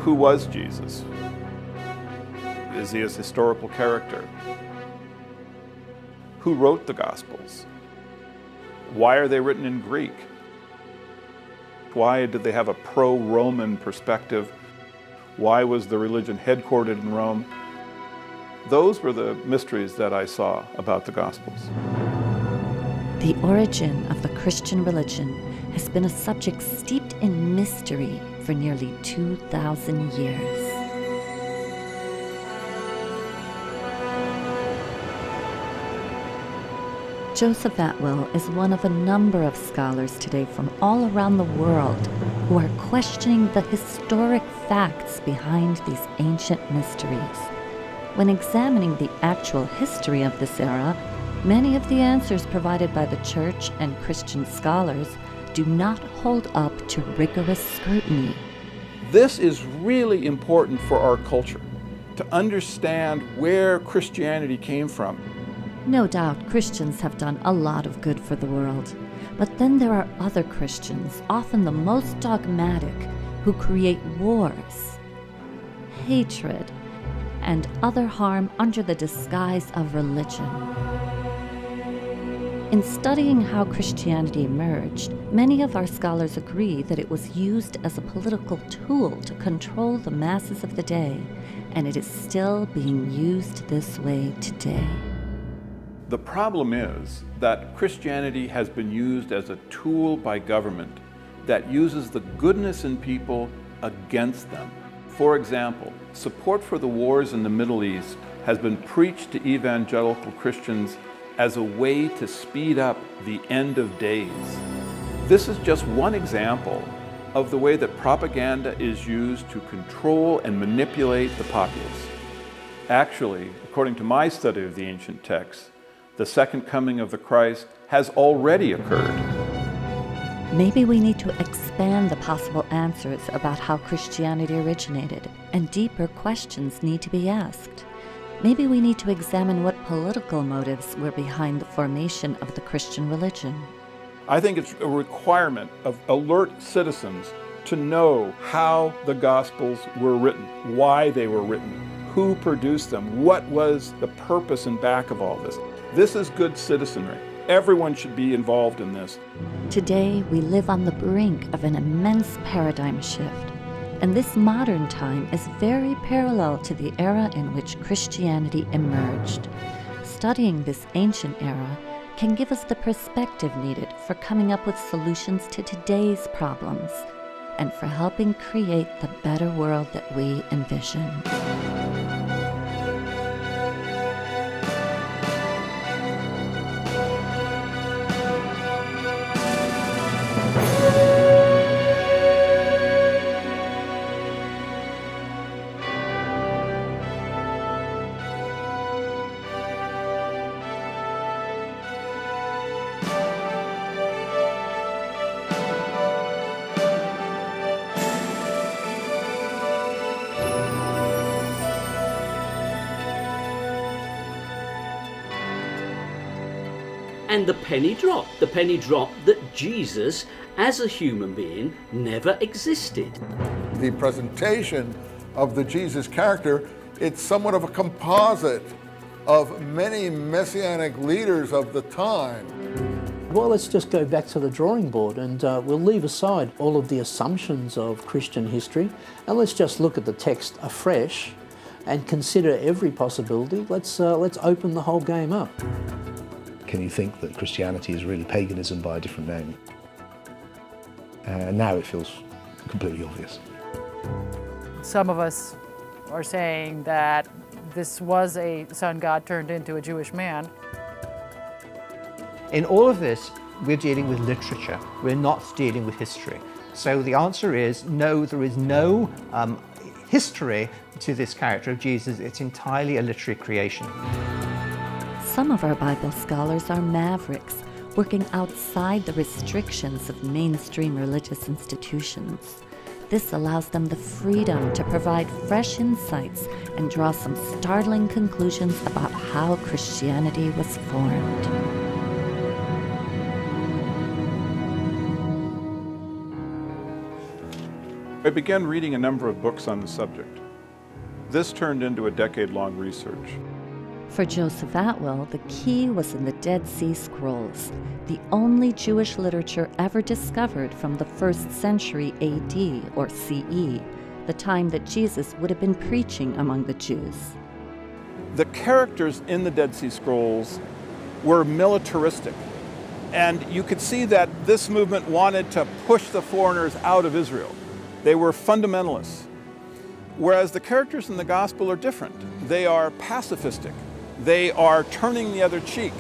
Who was Jesus? Is he a historical character? Who wrote the Gospels? Why are they written in Greek? Why did they have a pro-Roman perspective? Why was the religion headquartered in Rome? Those were the mysteries that I saw about the Gospels. The origin of the Christian religion has been a subject steeped in mystery for nearly 2,000 years. Joseph Atwill is one of a number of scholars today from all around the world who are questioning the historic facts behind these ancient mysteries. When examining the actual history of this era, many of the answers provided by the Church and Christian scholars do not hold up to rigorous scrutiny. This is really important for our culture, to understand where Christianity came from. No doubt Christians have done a lot of good for the world, but then there are other Christians, often the most dogmatic, who create wars, hatred, and other harm under the disguise of religion. In studying how Christianity emerged, many of our scholars agree that it was used as a political tool to control the masses of the day, and it is still being used this way today. The problem is that Christianity has been used as a tool by government that uses the goodness in people against them. For example, support for the wars in the Middle East has been preached to evangelical Christians as a way to speed up the end of days. This is just one example of the way that propaganda is used to control and manipulate the populace. Actually, according to my study of the ancient texts, the second coming of the Christ has already occurred. Maybe we need to expand the possible answers about how Christianity originated, and deeper questions need to be asked. Maybe we need to examine what political motives were behind the formation of the Christian religion. I think it's a requirement of alert citizens to know how the Gospels were written, why they were written, who produced them, what was the purpose and back of all this. This is good citizenry. Everyone should be involved in this. Today, we live on the brink of an immense paradigm shift, and this modern time is very parallel to the era in which Christianity emerged. Studying this ancient era can give us the perspective needed for coming up with solutions to today's problems and for helping create the better world that we envision. And the penny dropped that Jesus, as a human being, never existed. The presentation of the Jesus character, it's somewhat of a composite of many messianic leaders of the time. Well, let's just go back to the drawing board, and we'll leave aside all of the assumptions of Christian history, and let's just look at the text afresh and consider every possibility. Let's open the whole game up. Can you think that Christianity is really paganism by a different name? And now it feels completely obvious. Some of us are saying that this was a sun god turned into a Jewish man. In all of this, we're dealing with literature. We're not dealing with history. So the answer is no, there is no history to this character of Jesus. It's entirely a literary creation. Some of our Bible scholars are mavericks, working outside the restrictions of mainstream religious institutions. This allows them the freedom to provide fresh insights and draw some startling conclusions about how Christianity was formed. I began reading a number of books on the subject. This turned into a decade-long research. For Joseph Atwill, the key was in the Dead Sea Scrolls, the only Jewish literature ever discovered from the 1st century AD or CE, the time that Jesus would have been preaching among the Jews. The characters in the Dead Sea Scrolls were militaristic, and you could see that this movement wanted to push the foreigners out of Israel. They were fundamentalists, whereas the characters in the Gospel are different. They are pacifistic. They are turning the other cheek.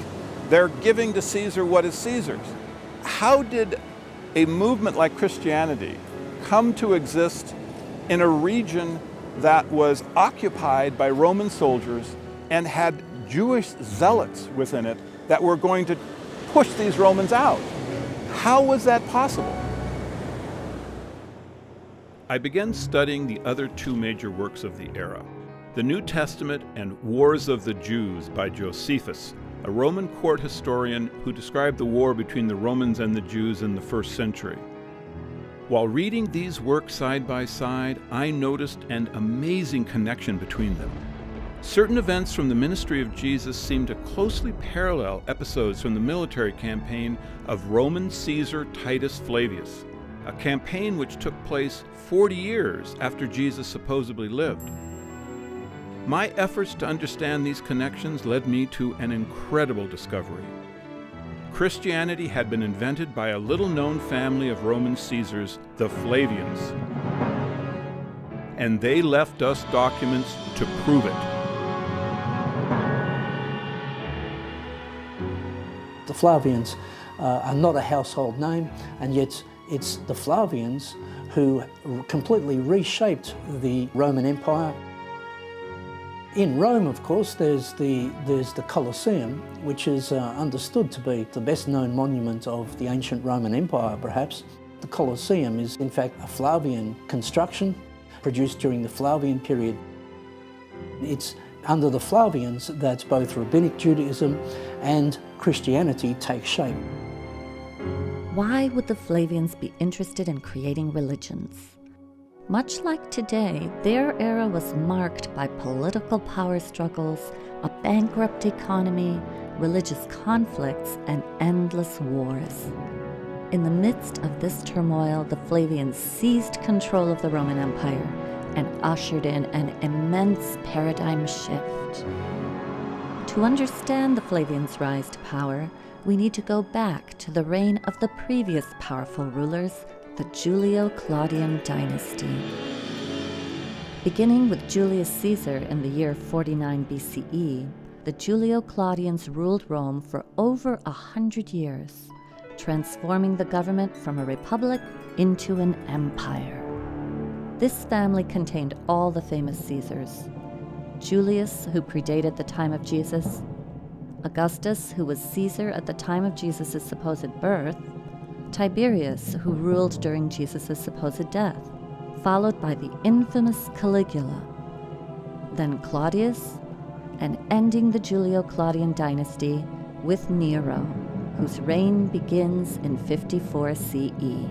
They're giving to Caesar what is Caesar's. How did a movement like Christianity come to exist in a region that was occupied by Roman soldiers and had Jewish zealots within it that were going to push these Romans out? How was that possible? I began studying the other two major works of the era, the New Testament and Wars of the Jews by Josephus, a Roman court historian who described the war between the Romans and the Jews in the 1st century. While reading these works side by side, I noticed an amazing connection between them. Certain events from the ministry of Jesus seemed to closely parallel episodes from the military campaign of Roman Caesar Titus Flavius, a campaign which took place 40 years after Jesus supposedly lived. My efforts to understand these connections led me to an incredible discovery. Christianity had been invented by a little-known family of Roman Caesars, the Flavians, and they left us documents to prove it. The Flavians are not a household name, and yet it's the Flavians who completely reshaped the Roman Empire. In Rome, of course, there's the Colosseum, which is understood to be the best-known monument of the ancient Roman Empire, perhaps. The Colosseum is, in fact, a Flavian construction produced during the Flavian period. It's under the Flavians that both Rabbinic Judaism and Christianity take shape. Why would the Flavians be interested in creating religions? Much like today, their era was marked by political power struggles, a bankrupt economy, religious conflicts, and endless wars. In the midst of this turmoil, the Flavians seized control of the Roman Empire and ushered in an immense paradigm shift. To understand the Flavians' rise to power, we need to go back to the reign of the previous powerful rulers, the Julio-Claudian dynasty. Beginning with Julius Caesar in the year 49 BCE, the Julio-Claudians ruled Rome for over 100 years, transforming the government from a republic into an empire. This family contained all the famous Caesars: Julius, who predated the time of Jesus; Augustus, who was Caesar at the time of Jesus' supposed birth; Tiberius, who ruled during Jesus' supposed death, followed by the infamous Caligula, then Claudius, and ending the Julio-Claudian dynasty with Nero, whose reign begins in 54 CE.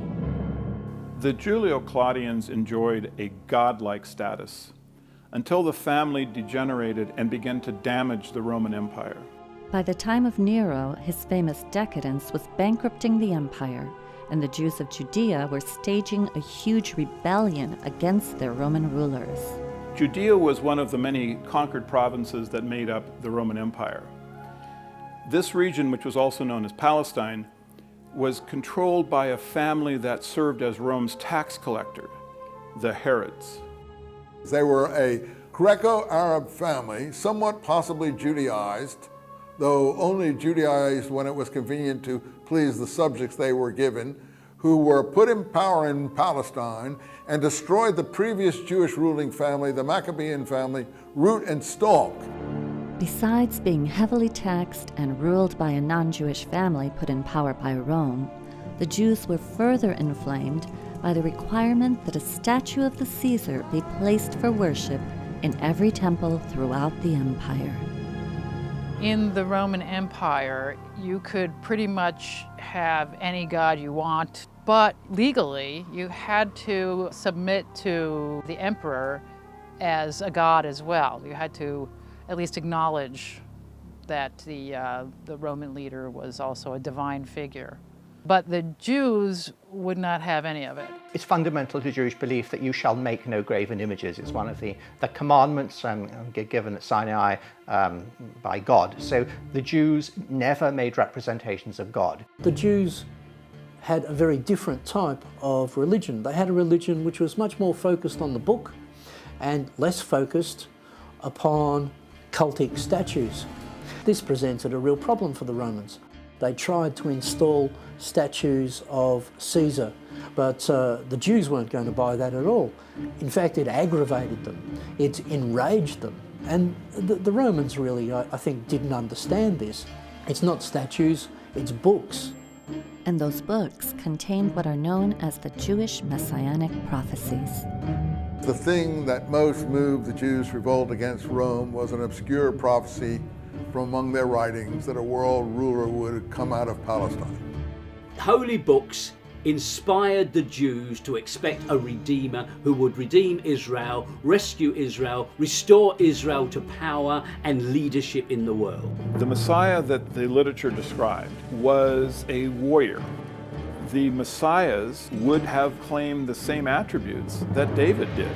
The Julio-Claudians enjoyed a godlike status until the family degenerated and began to damage the Roman Empire. By the time of Nero, his famous decadence was bankrupting the empire, and the Jews of Judea were staging a huge rebellion against their Roman rulers. Judea was one of the many conquered provinces that made up the Roman Empire. This region, which was also known as Palestine, was controlled by a family that served as Rome's tax collector, the Herods. They were a Greco-Arab family, somewhat possibly Judaized, though only Judaized when it was convenient to please the subjects they were given, who were put in power in Palestine and destroyed the previous Jewish ruling family, the Maccabean family, root and stalk. Besides being heavily taxed and ruled by a non-Jewish family put in power by Rome, the Jews were further inflamed by the requirement that a statue of the Caesar be placed for worship in every temple throughout the empire. In the Roman Empire, you could pretty much have any god you want But legally, you had to submit to the emperor as a god as well. You had to at least acknowledge that the Roman leader was also a divine figure. But the Jews would not have any of it. It's fundamental to Jewish belief that you shall make no graven images. It's one of the commandments given at Sinai by God. So the Jews never made representations of God. The Jews had a very different type of religion. They had a religion which was much more focused on the book and less focused upon cultic statues. This presented a real problem for the Romans. They tried to install statues of Caesar, but the Jews weren't going to buy that at all. In fact, it aggravated them, it enraged them. And the Romans really, I think, didn't understand this. It's not statues, it's books. And those books contained what are known as the Jewish Messianic prophecies. The thing that most moved the Jews' revolt against Rome was an obscure prophecy from among their writings that a world ruler would come out of Palestine. Holy books inspired the Jews to expect a redeemer who would redeem Israel, rescue Israel, restore Israel to power and leadership in the world. The Messiah that the literature described was a warrior. The Messiahs would have claimed the same attributes that David did.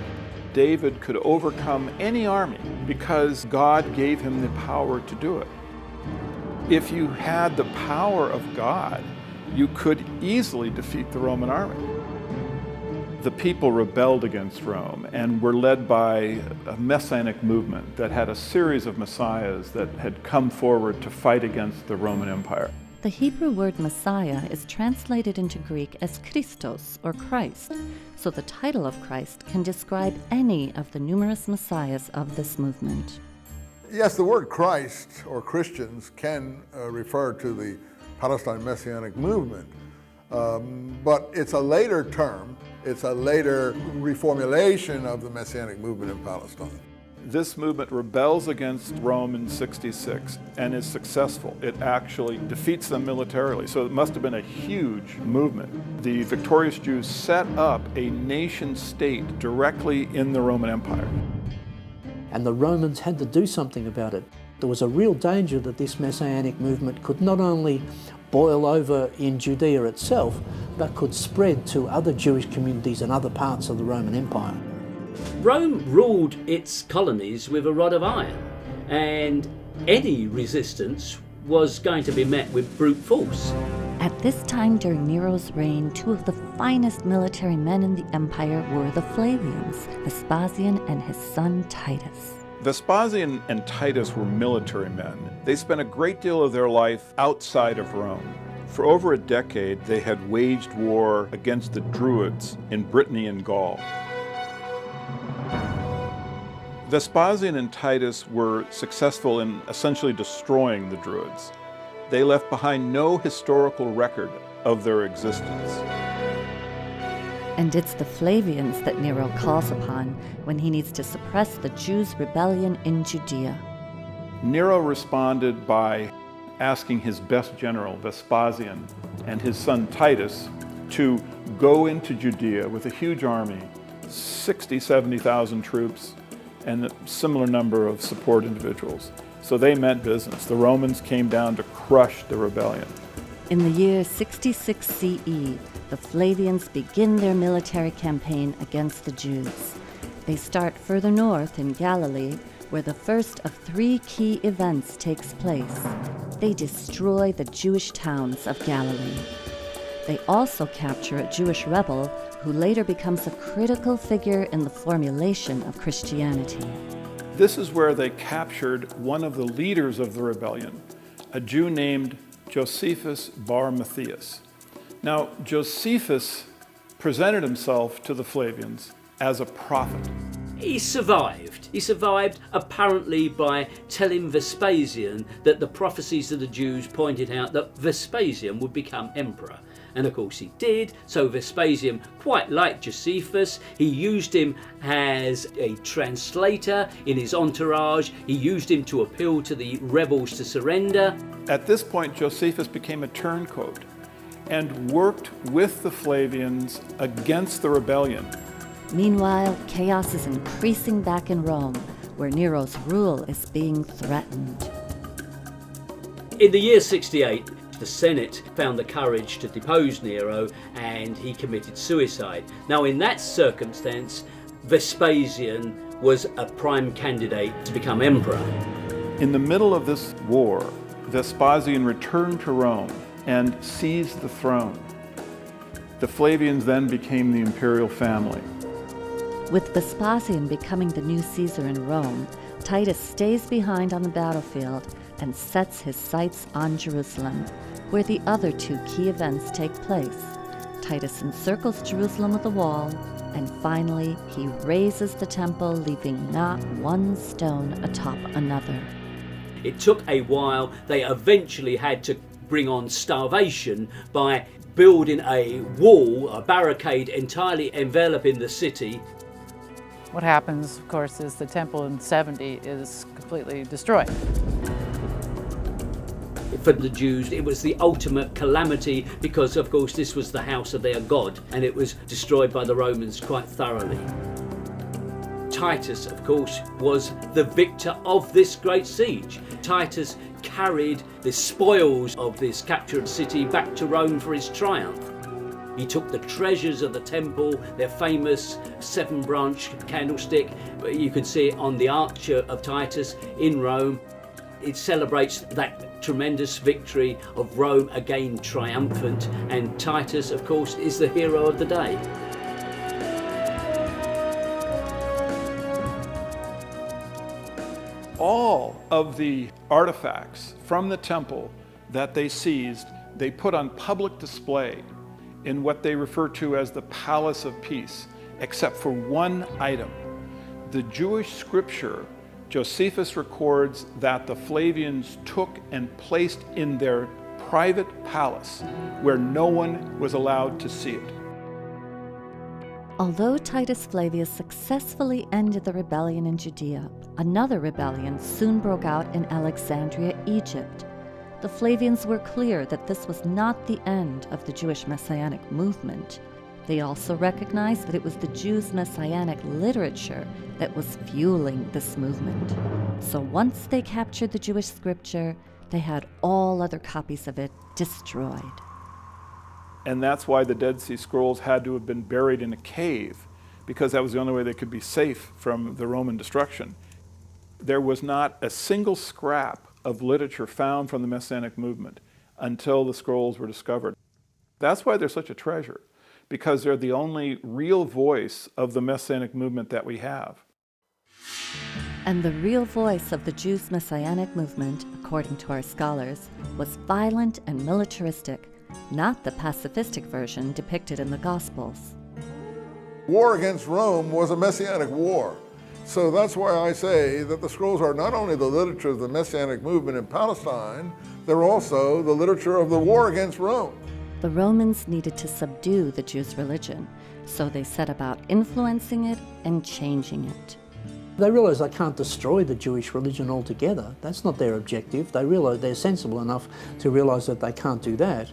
David could overcome any army because God gave him the power to do it. If you had the power of God, you could easily defeat the Roman army. The people rebelled against Rome and were led by a messianic movement that had a series of messiahs that had come forward to fight against the Roman Empire. The Hebrew word Messiah is translated into Greek as Christos, or Christ, so the title of Christ can describe any of the numerous messiahs of this movement. Yes, the word Christ or Christians can refer to the Palestine Messianic movement, but it's a later term. It's a later reformulation of the Messianic movement in Palestine. This movement rebels against Rome in 66 and is successful. It actually defeats them militarily, so it must have been a huge movement. The victorious Jews set up a nation state directly in the Roman Empire. And the Romans had to do something about it. There was a real danger that this Messianic movement could not only boil over in Judea itself, but could spread to other Jewish communities and other parts of the Roman Empire. Rome ruled its colonies with a rod of iron, and any resistance was going to be met with brute force. At this time during Nero's reign, two of the finest military men in the empire were the Flavians, Vespasian and his son Titus. Vespasian and Titus were military men. They spent a great deal of their life outside of Rome. For over a decade, they had waged war against the Druids in Brittany and Gaul. Vespasian and Titus were successful in essentially destroying the Druids. They left behind no historical record of their existence. And it's the Flavians that Nero calls upon when he needs to suppress the Jews' rebellion in Judea. Nero responded by asking his best general, Vespasian, and his son Titus to go into Judea with a huge army, 60,000, 70,000 troops, and a similar number of support individuals. So they meant business. The Romans came down to crush the rebellion. In the year 66 CE, the Flavians begin their military campaign against the Jews. They start further north in Galilee, where the first of three key events takes place. They destroy the Jewish towns of Galilee. They also capture a Jewish rebel who later becomes a critical figure in the formulation of Christianity. This is where they captured one of the leaders of the rebellion, a Jew named Josephus Bar Matthias. Now, Josephus presented himself to the Flavians as a prophet. He survived. He survived apparently by telling Vespasian that the prophecies of the Jews pointed out that Vespasian would become emperor. And of course he did, so Vespasian quite liked Josephus. He used him as a translator in his entourage. He used him to appeal to the rebels to surrender. At this point, Josephus became a turncoat, and worked with the Flavians against the rebellion. Meanwhile, chaos is increasing back in Rome, where Nero's rule is being threatened. In the year 68, the Senate found the courage to depose Nero and he committed suicide. Now, in that circumstance, Vespasian was a prime candidate to become emperor. In the middle of this war, Vespasian returned to Rome and seized the throne. The Flavians then became the imperial family. With Vespasian becoming the new Caesar in Rome, Titus stays behind on the battlefield and sets his sights on Jerusalem, where the other two key events take place. Titus encircles Jerusalem with a wall, and finally he razes the temple, leaving not one stone atop another. It took a while. They eventually had to bring on starvation by building a wall, a barricade entirely enveloping the city. What happens, of course, is the temple in 70 is completely destroyed. For the Jews, it was the ultimate calamity because, of course, this was the house of their God and it was destroyed by the Romans quite thoroughly. Titus, of course, was the victor of this great siege. Titus carried the spoils of this captured city back to Rome for his triumph. He took the treasures of the temple, their famous 7-branch candlestick. You can see it on the Arch of Titus in Rome. It celebrates that tremendous victory of Rome again triumphant, and Titus, of course, is the hero of the day. All of the artifacts from the temple that they seized, they put on public display in what they refer to as the Palace of Peace, except for one item. The Jewish scripture, Josephus records that the Flavians took and placed in their private palace where no one was allowed to see it. Although Titus Flavius successfully ended the rebellion in Judea, another rebellion soon broke out in Alexandria, Egypt. The Flavians were clear that this was not the end of the Jewish Messianic movement. They also recognized that it was the Jews' Messianic literature that was fueling this movement. So once they captured the Jewish scripture, they had all other copies of it destroyed. And that's why the Dead Sea Scrolls had to have been buried in a cave, because that was the only way they could be safe from the Roman destruction. There was not a single scrap of literature found from the Messianic movement until the scrolls were discovered. That's why they're such a treasure, because they're the only real voice of the Messianic movement that we have. And the real voice of the Jews' Messianic movement, according to our scholars, was violent and militaristic, not the pacifistic version depicted in the Gospels. War against Rome was a Messianic war. So that's why I say that the scrolls are not only the literature of the Messianic movement in Palestine, they're also the literature of the war against Rome. The Romans needed to subdue the Jews' religion, so they set about influencing it and changing it. They realise they can't destroy the Jewish religion altogether. That's not their objective. They realise they're sensible enough to realise that they can't do that.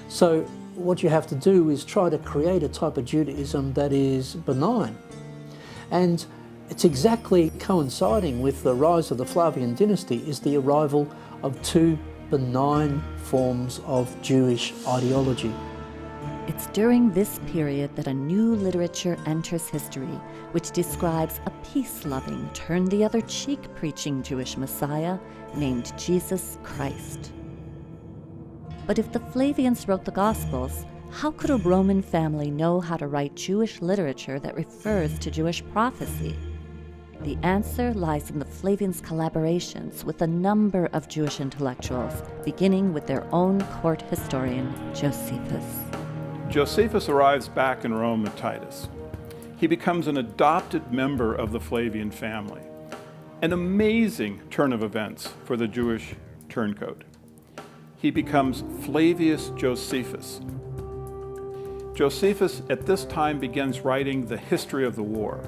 So what you have to do is try to create a type of Judaism that is benign. And it's exactly coinciding with the rise of the Flavian dynasty is the arrival of two benign forms of Jewish ideology. It's during this period that a new literature enters history, which describes a peace-loving, turn-the-other-cheek preaching Jewish Messiah named Jesus Christ. But if the Flavians wrote the Gospels, how could a Roman family know how to write Jewish literature that refers to Jewish prophecy? The answer lies in the Flavians' collaborations with a number of Jewish intellectuals, beginning with their own court historian, Josephus. Josephus arrives back in Rome with Titus. He becomes an adopted member of the Flavian family. An amazing turn of events for the Jewish turncoat. He becomes Flavius Josephus. Josephus at this time begins writing the history of the war,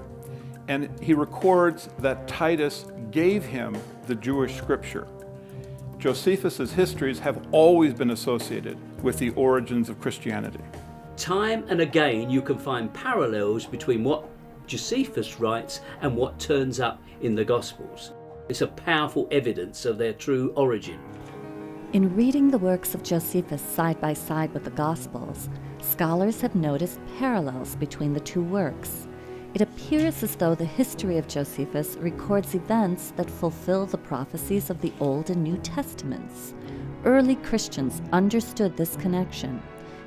and he records that Titus gave him the Jewish scripture. Josephus's histories have always been associated with the origins of Christianity. Time and again you can find parallels between what Josephus writes and what turns up in the Gospels. It's a powerful evidence of their true origin. In reading the works of Josephus side by side with the Gospels, scholars have noticed parallels between the two works. It appears as though the history of Josephus records events that fulfill the prophecies of the Old and New Testaments. Early Christians understood this connection.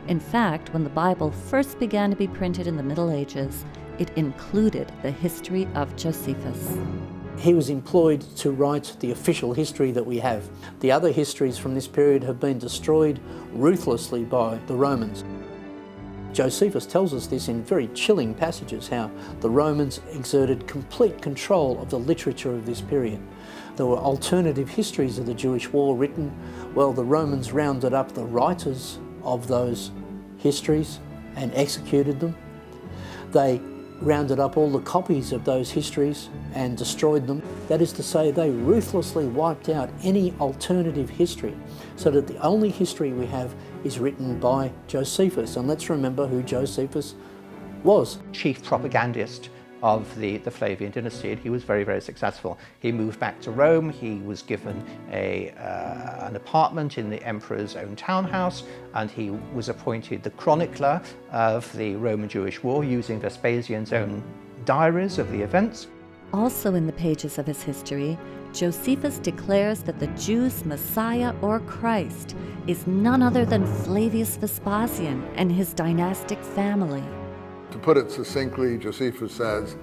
In fact, when the Bible first began to be printed in the Middle Ages, it included the history of Josephus. He was employed to write the official history that we have. The other histories from this period have been destroyed ruthlessly by the Romans. Josephus tells us this in very chilling passages, how the Romans exerted complete control of the literature of this period. There were alternative histories of the Jewish war written. Well, the Romans rounded up the writers of those histories and executed them. They rounded up all the copies of those histories and destroyed them. That is to say, they ruthlessly wiped out any alternative history, so that the only history we have is written by Josephus. And let's remember who Josephus was. Chief propagandist of the Flavian dynasty, and he was very, very successful. He moved back to Rome. He was given an apartment in the emperor's own townhouse, and he was appointed the chronicler of the Roman Jewish War, using Vespasian's own diaries of the events. Also in the pages of his history, Josephus declares that the Jews' Messiah or Christ is none other than Flavius Vespasian and his dynastic family. To put it succinctly, Josephus says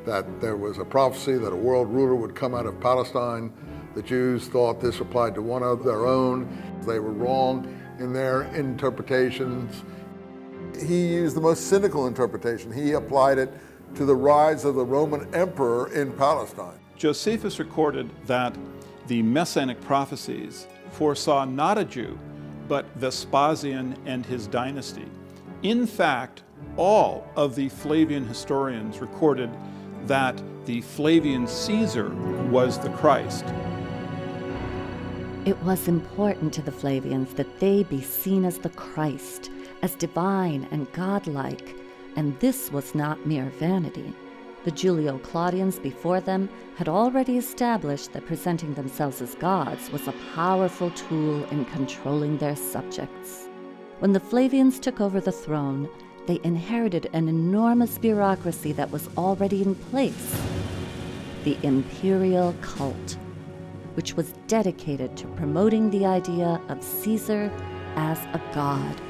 that there was a prophecy that a world ruler would come out of Palestine. The Jews thought this applied to one of their own. They were wrong in their interpretations. He used the most cynical interpretation. He applied it to the rise of the Roman emperor in Palestine. Josephus recorded that the Messianic prophecies foresaw not a Jew, but Vespasian and his dynasty. In fact, all of the Flavian historians recorded that the Flavian Caesar was the Christ. It was important to the Flavians that they be seen as the Christ, as divine and godlike, and this was not mere vanity. The Julio-Claudians before them had already established that presenting themselves as gods was a powerful tool in controlling their subjects. When the Flavians took over the throne, they inherited an enormous bureaucracy that was already in place, the imperial cult, which was dedicated to promoting the idea of Caesar as a god.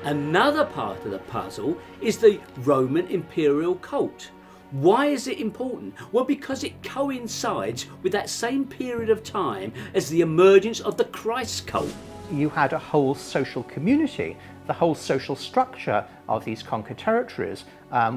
Another part of the puzzle is the Roman imperial cult. Why is it important? Well, because it coincides with that same period of time as the emergence of the Christ cult. You had a whole social community. The whole social structure of these conquered territories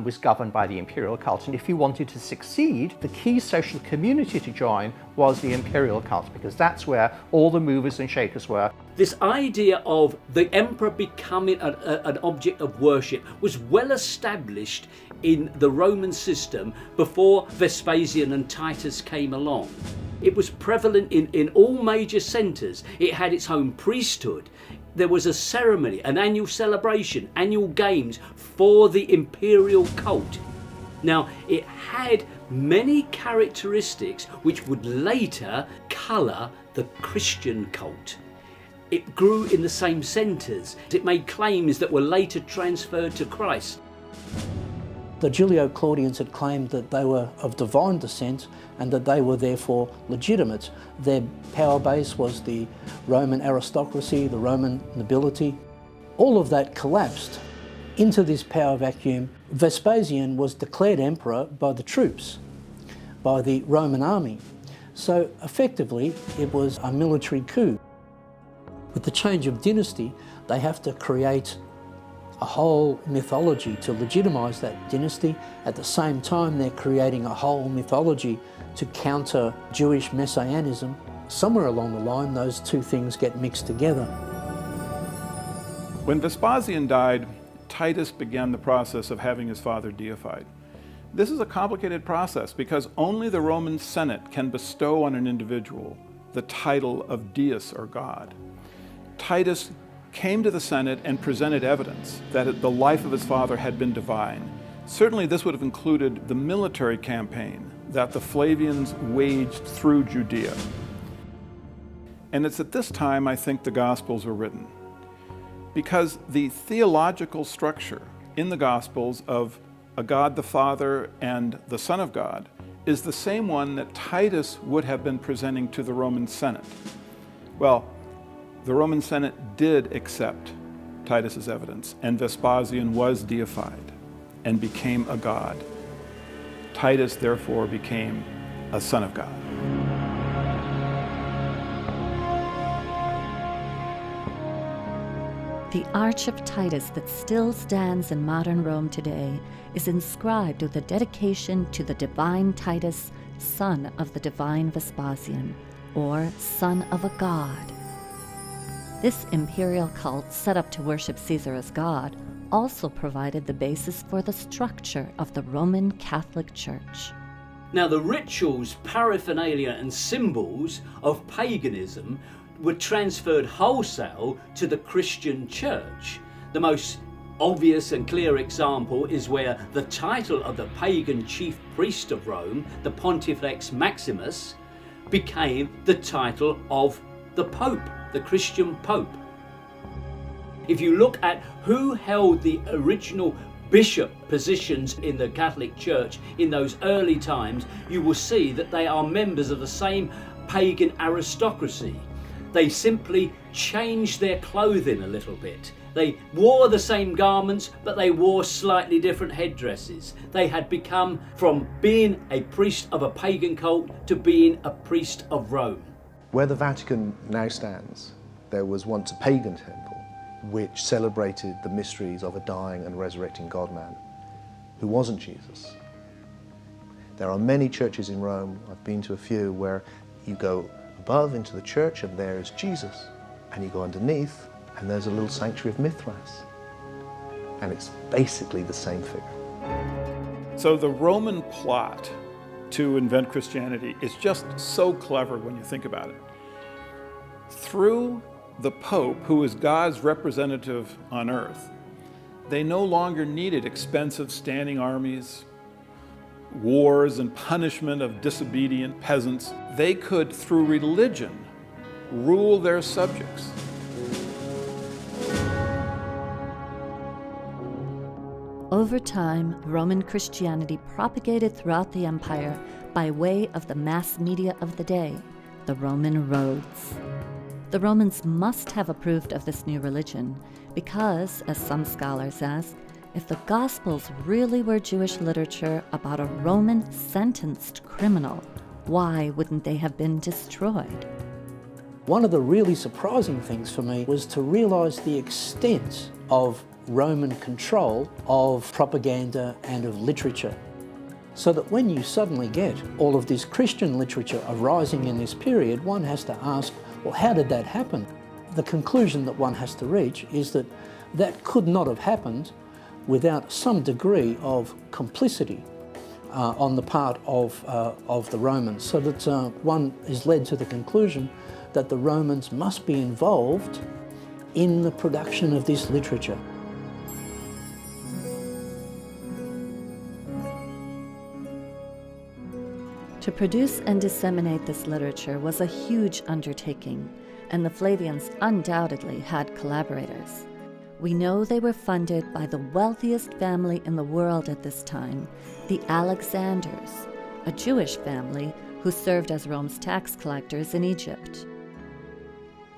was governed by the imperial cult. And if you wanted to succeed, the key social community to join was the imperial cult, because that's where all the movers and shakers were. This idea of the emperor becoming an object of worship was well established in the Roman system before Vespasian and Titus came along. It was prevalent in all major centres. It had its own priesthood. There was a ceremony, an annual celebration, annual games for the imperial cult. Now, it had many characteristics which would later colour the Christian cult. It grew in the same centres. It made claims that were later transferred to Christ. The Julio-Claudians had claimed that they were of divine descent and that they were therefore legitimate. Their power base was the Roman aristocracy, the Roman nobility. All of that collapsed into this power vacuum. Vespasian was declared emperor by the troops, by the Roman army. So effectively, it was a military coup. With the change of dynasty, they have to create a whole mythology to legitimise that dynasty. At the same time, they're creating a whole mythology to counter Jewish messianism. Somewhere along the line, those two things get mixed together. When Vespasian died, Titus began the process of having his father deified. This is a complicated process because only the Roman Senate can bestow on an individual the title of deus or God. Titus came to the Senate and presented evidence that the life of his father had been divine. Certainly this would have included the military campaign that the Flavians waged through Judea. And it's at this time I think the Gospels were written, because the theological structure in the Gospels of a God the Father and the Son of God is the same one that Titus would have been presenting to the Roman Senate. Well, the Roman Senate did accept Titus's evidence, and Vespasian was deified and became a god. Titus therefore became a son of God. The Arch of Titus that still stands in modern Rome today is inscribed with a dedication to the divine Titus, son of the divine Vespasian, or son of a god. This imperial cult, set up to worship Caesar as God, also provided the basis for the structure of the Roman Catholic Church. Now, the rituals, paraphernalia, and symbols of paganism were transferred wholesale to the Christian church. The most obvious and clear example is where the title of the pagan chief priest of Rome, the Pontifex Maximus, became the title of the Pope, the Christian Pope. If you look at who held the original bishop positions in the Catholic Church in those early times, you will see that they are members of the same pagan aristocracy. They simply changed their clothing a little bit. They wore the same garments, but they wore slightly different headdresses. They had become from being a priest of a pagan cult to being a priest of Rome. Where the Vatican now stands, there was once a pagan temple which celebrated the mysteries of a dying and resurrecting God-man who wasn't Jesus. There are many churches in Rome, I've been to a few, where you go above into the church and there is Jesus, and you go underneath and there's a little sanctuary of Mithras, and it's basically the same figure. So the Roman plot to invent Christianity is just so clever when you think about it. Through the Pope, who is God's representative on earth, they no longer needed expensive standing armies, wars, and punishment of disobedient peasants. They could, through religion, rule their subjects. Over time, Roman Christianity propagated throughout the empire by way of the mass media of the day, the Roman roads. The Romans must have approved of this new religion because, as some scholars ask, if the Gospels really were Jewish literature about a Roman sentenced criminal, why wouldn't they have been destroyed? One of the really surprising things for me was to realize the extent of Roman control of propaganda and of literature. So that when you suddenly get all of this Christian literature arising in this period, one has to ask, well, how did that happen? The conclusion that one has to reach is that that could not have happened without some degree of complicity on the part of the Romans, so that one is led to the conclusion that the Romans must be involved in the production of this literature. To produce and disseminate this literature was a huge undertaking, and the Flavians undoubtedly had collaborators. We know they were funded by the wealthiest family in the world at this time, the Alexanders, a Jewish family who served as Rome's tax collectors in Egypt.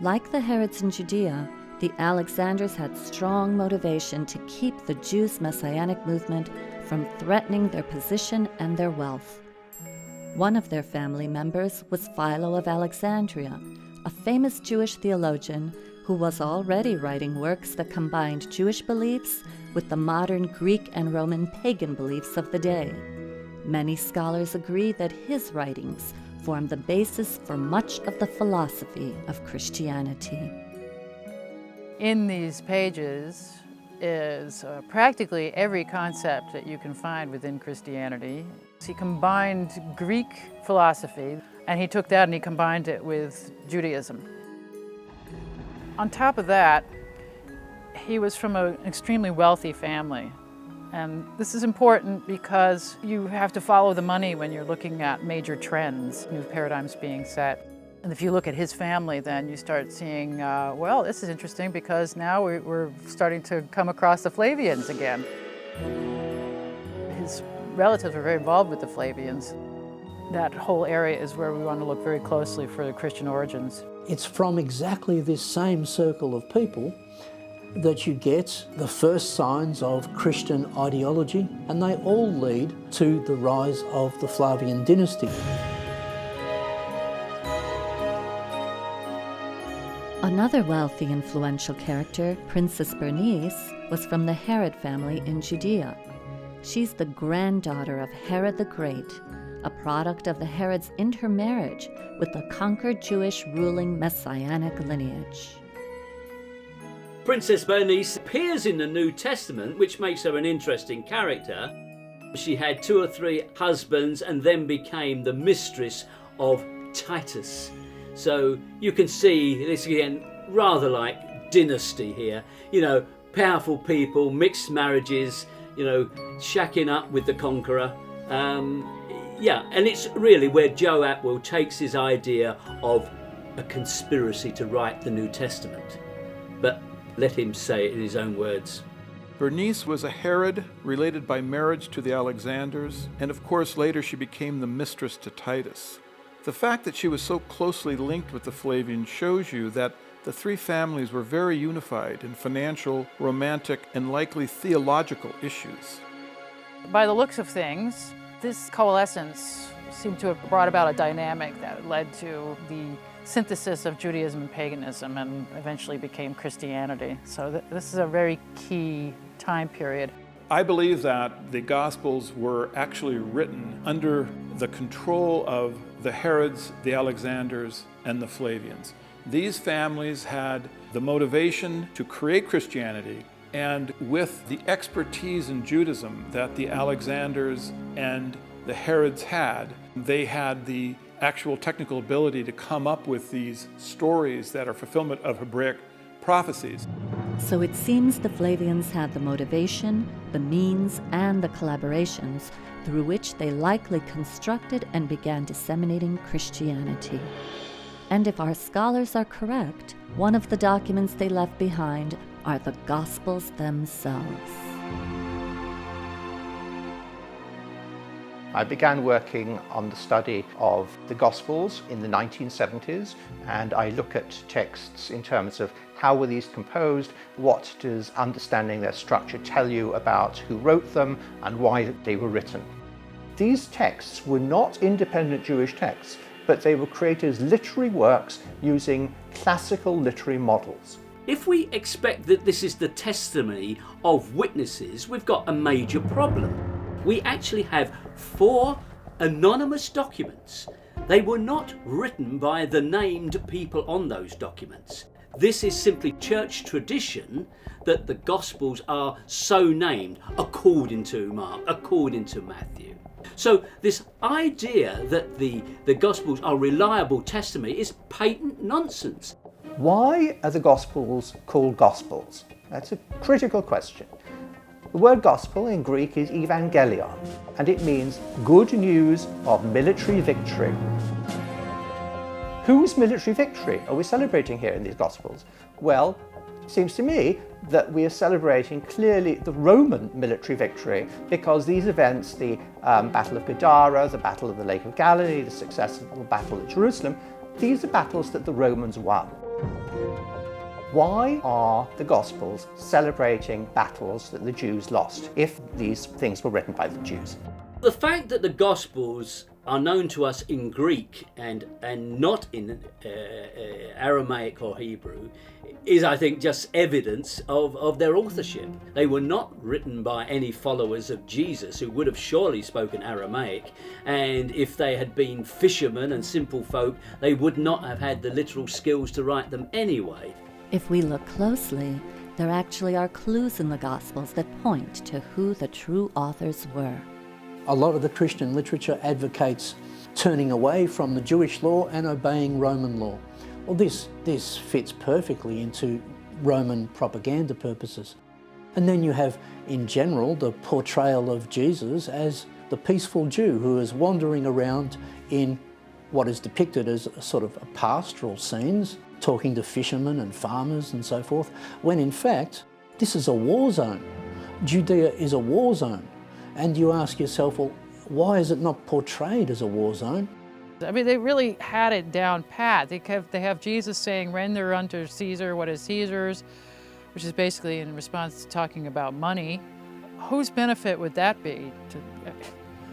Like the Herods in Judea, the Alexanders had strong motivation to keep the Jews' messianic movement from threatening their position and their wealth. One of their family members was Philo of Alexandria, a famous Jewish theologian who was already writing works that combined Jewish beliefs with the modern Greek and Roman pagan beliefs of the day. Many scholars agree that his writings form the basis for much of the philosophy of Christianity. In these pages is practically every concept that you can find within Christianity. He combined Greek philosophy And he took that and he combined it with Judaism. On top of that, he was from an extremely wealthy family. And this is important because you have to follow the money when you're looking at major trends, new paradigms being set. And if you look at his family, then you start seeing, well, this is interesting because now we're starting to come across the Flavians again. His relatives were very involved with the Flavians. That whole area is where we want to look very closely for the Christian origins. It's from exactly this same circle of people that you get the first signs of Christian ideology, and they all lead to the rise of the Flavian dynasty. Another wealthy, influential character, Princess Bernice, was from the Herod family in Judea. She's the granddaughter of Herod the Great, a product of the Herods' intermarriage with the conquered Jewish ruling Messianic lineage. Princess Bernice appears in the New Testament, which makes her an interesting character. She had 2 or 3 husbands and then became the mistress of Titus. So you can see this again, rather like dynasty here. You know, powerful people, mixed marriages, you know, shacking up with the conqueror. Yeah, and it's really where Joe Atwill takes his idea of a conspiracy to write the New Testament. But let him say it in his own words. Bernice was a Herod related by marriage to the Alexanders, and of course later she became the mistress to Titus. The fact that she was so closely linked with the Flavians shows you that the 3 families were very unified in financial, romantic, and likely theological issues. By the looks of things, this coalescence seemed to have brought about a dynamic that led to the synthesis of Judaism and paganism and eventually became Christianity. So this is a very key time period. I believe that the Gospels were actually written under the control of the Herods, the Alexanders, and the Flavians. These families had the motivation to create Christianity, and with the expertise in Judaism that the Alexanders and the Herods had, they had the actual technical ability to come up with these stories that are fulfillment of Hebraic prophecies. So it seems the Flavians had the motivation, the means, and the collaborations through which they likely constructed and began disseminating Christianity. And if our scholars are correct, one of the documents they left behind are the Gospels themselves. I began working on the study of the Gospels in the 1970s, and I look at texts in terms of how were these composed, what does understanding their structure tell you about who wrote them and why they were written. These texts were not independent Jewish texts, but they were created as literary works using classical literary models. If we expect that this is the testimony of witnesses, we've got a major problem. We actually have 4 anonymous documents. They were not written by the named people on those documents. This is simply church tradition that the Gospels are so named according to Mark, according to Matthew. So this idea that the Gospels are reliable testimony is patent nonsense. Why are the Gospels called Gospels? That's a critical question. The word gospel in Greek is evangelion, and it means good news of military victory. Whose military victory are we celebrating here in these Gospels? Well, it seems to me that we are celebrating clearly the Roman military victory, because these events, the Battle of Gadara, the Battle of the Lake of Galilee, the successful Battle of Jerusalem, these are battles that the Romans won. Why are the Gospels celebrating battles that the Jews lost if these things were written by the Jews? The fact that the Gospels are known to us in Greek and not in Aramaic or Hebrew is, I think, just evidence of their authorship. They were not written by any followers of Jesus who would have surely spoken Aramaic, and if they had been fishermen and simple folk, they would not have had the literal skills to write them anyway. If we look closely, there actually are clues in the Gospels that point to who the true authors were. A lot of the Christian literature advocates turning away from the Jewish law and obeying Roman law. Well, this fits perfectly into Roman propaganda purposes. And then you have, in general, the portrayal of Jesus as the peaceful Jew who is wandering around in what is depicted as a sort of pastoral scenes, talking to fishermen and farmers and so forth, when in fact, this is a war zone. Judea is a war zone. And you ask yourself, well, why is it not portrayed as a war zone? I mean, they really had it down pat. They have Jesus saying, render unto Caesar what is Caesar's, which is basically in response to talking about money. Whose benefit would that be?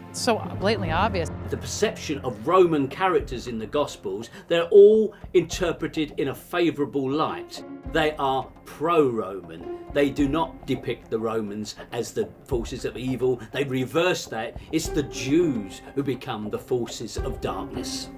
It's so blatantly obvious. The perception of Roman characters in the Gospels, they're all interpreted in a favourable light. They are pro-Roman. They do not depict the Romans as the forces of evil. They reverse that. It's the Jews who become the forces of darkness.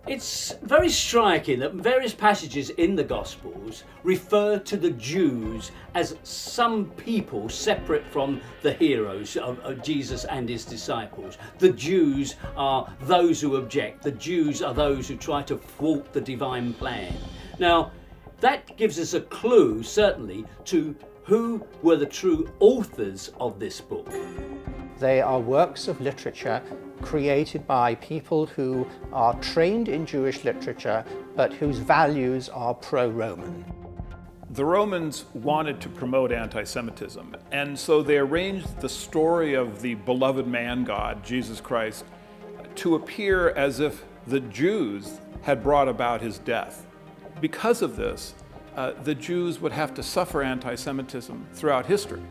It's very striking that various passages in the Gospels refer to the Jews as some people separate from the heroes of Jesus and his disciples. The Jews are those who object. The Jews are those who try to thwart the divine plan. Now, that gives us a clue, certainly, to who were the true authors of this book. They are works of literature created by people who are trained in Jewish literature, but whose values are pro-Roman. The Romans wanted to promote anti-Semitism, and so they arranged the story of the beloved man God, Jesus Christ, to appear as if the Jews had brought about his death. Because of this, the Jews would have to suffer anti-Semitism throughout history.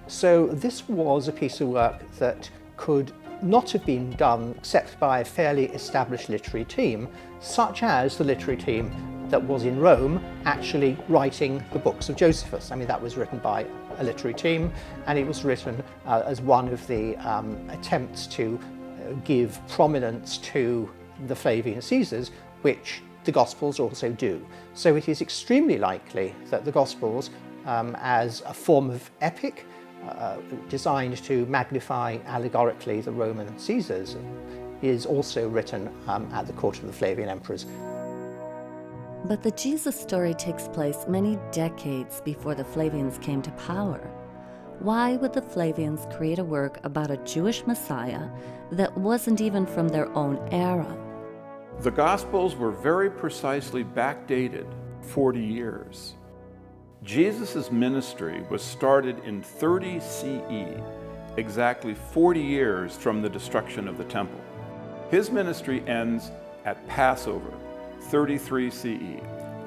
So this was a piece of work that could not have been done except by a fairly established literary team, such as the literary team that was in Rome actually writing the books of Josephus. I mean, that was written by a literary team, and it was written as one of the attempts to give prominence to the Flavian Caesars, which the Gospels also do. So it is extremely likely that the Gospels, as a form of epic, designed to magnify allegorically the Roman Caesars, is also written at the court of the Flavian emperors. But the Jesus story takes place many decades before the Flavians came to power. Why would the Flavians create a work about a Jewish Messiah that wasn't even from their own era? The Gospels were very precisely backdated 40 years. Jesus' ministry was started in 30 CE, exactly 40 years from the destruction of the temple. His ministry ends at Passover, 33 CE,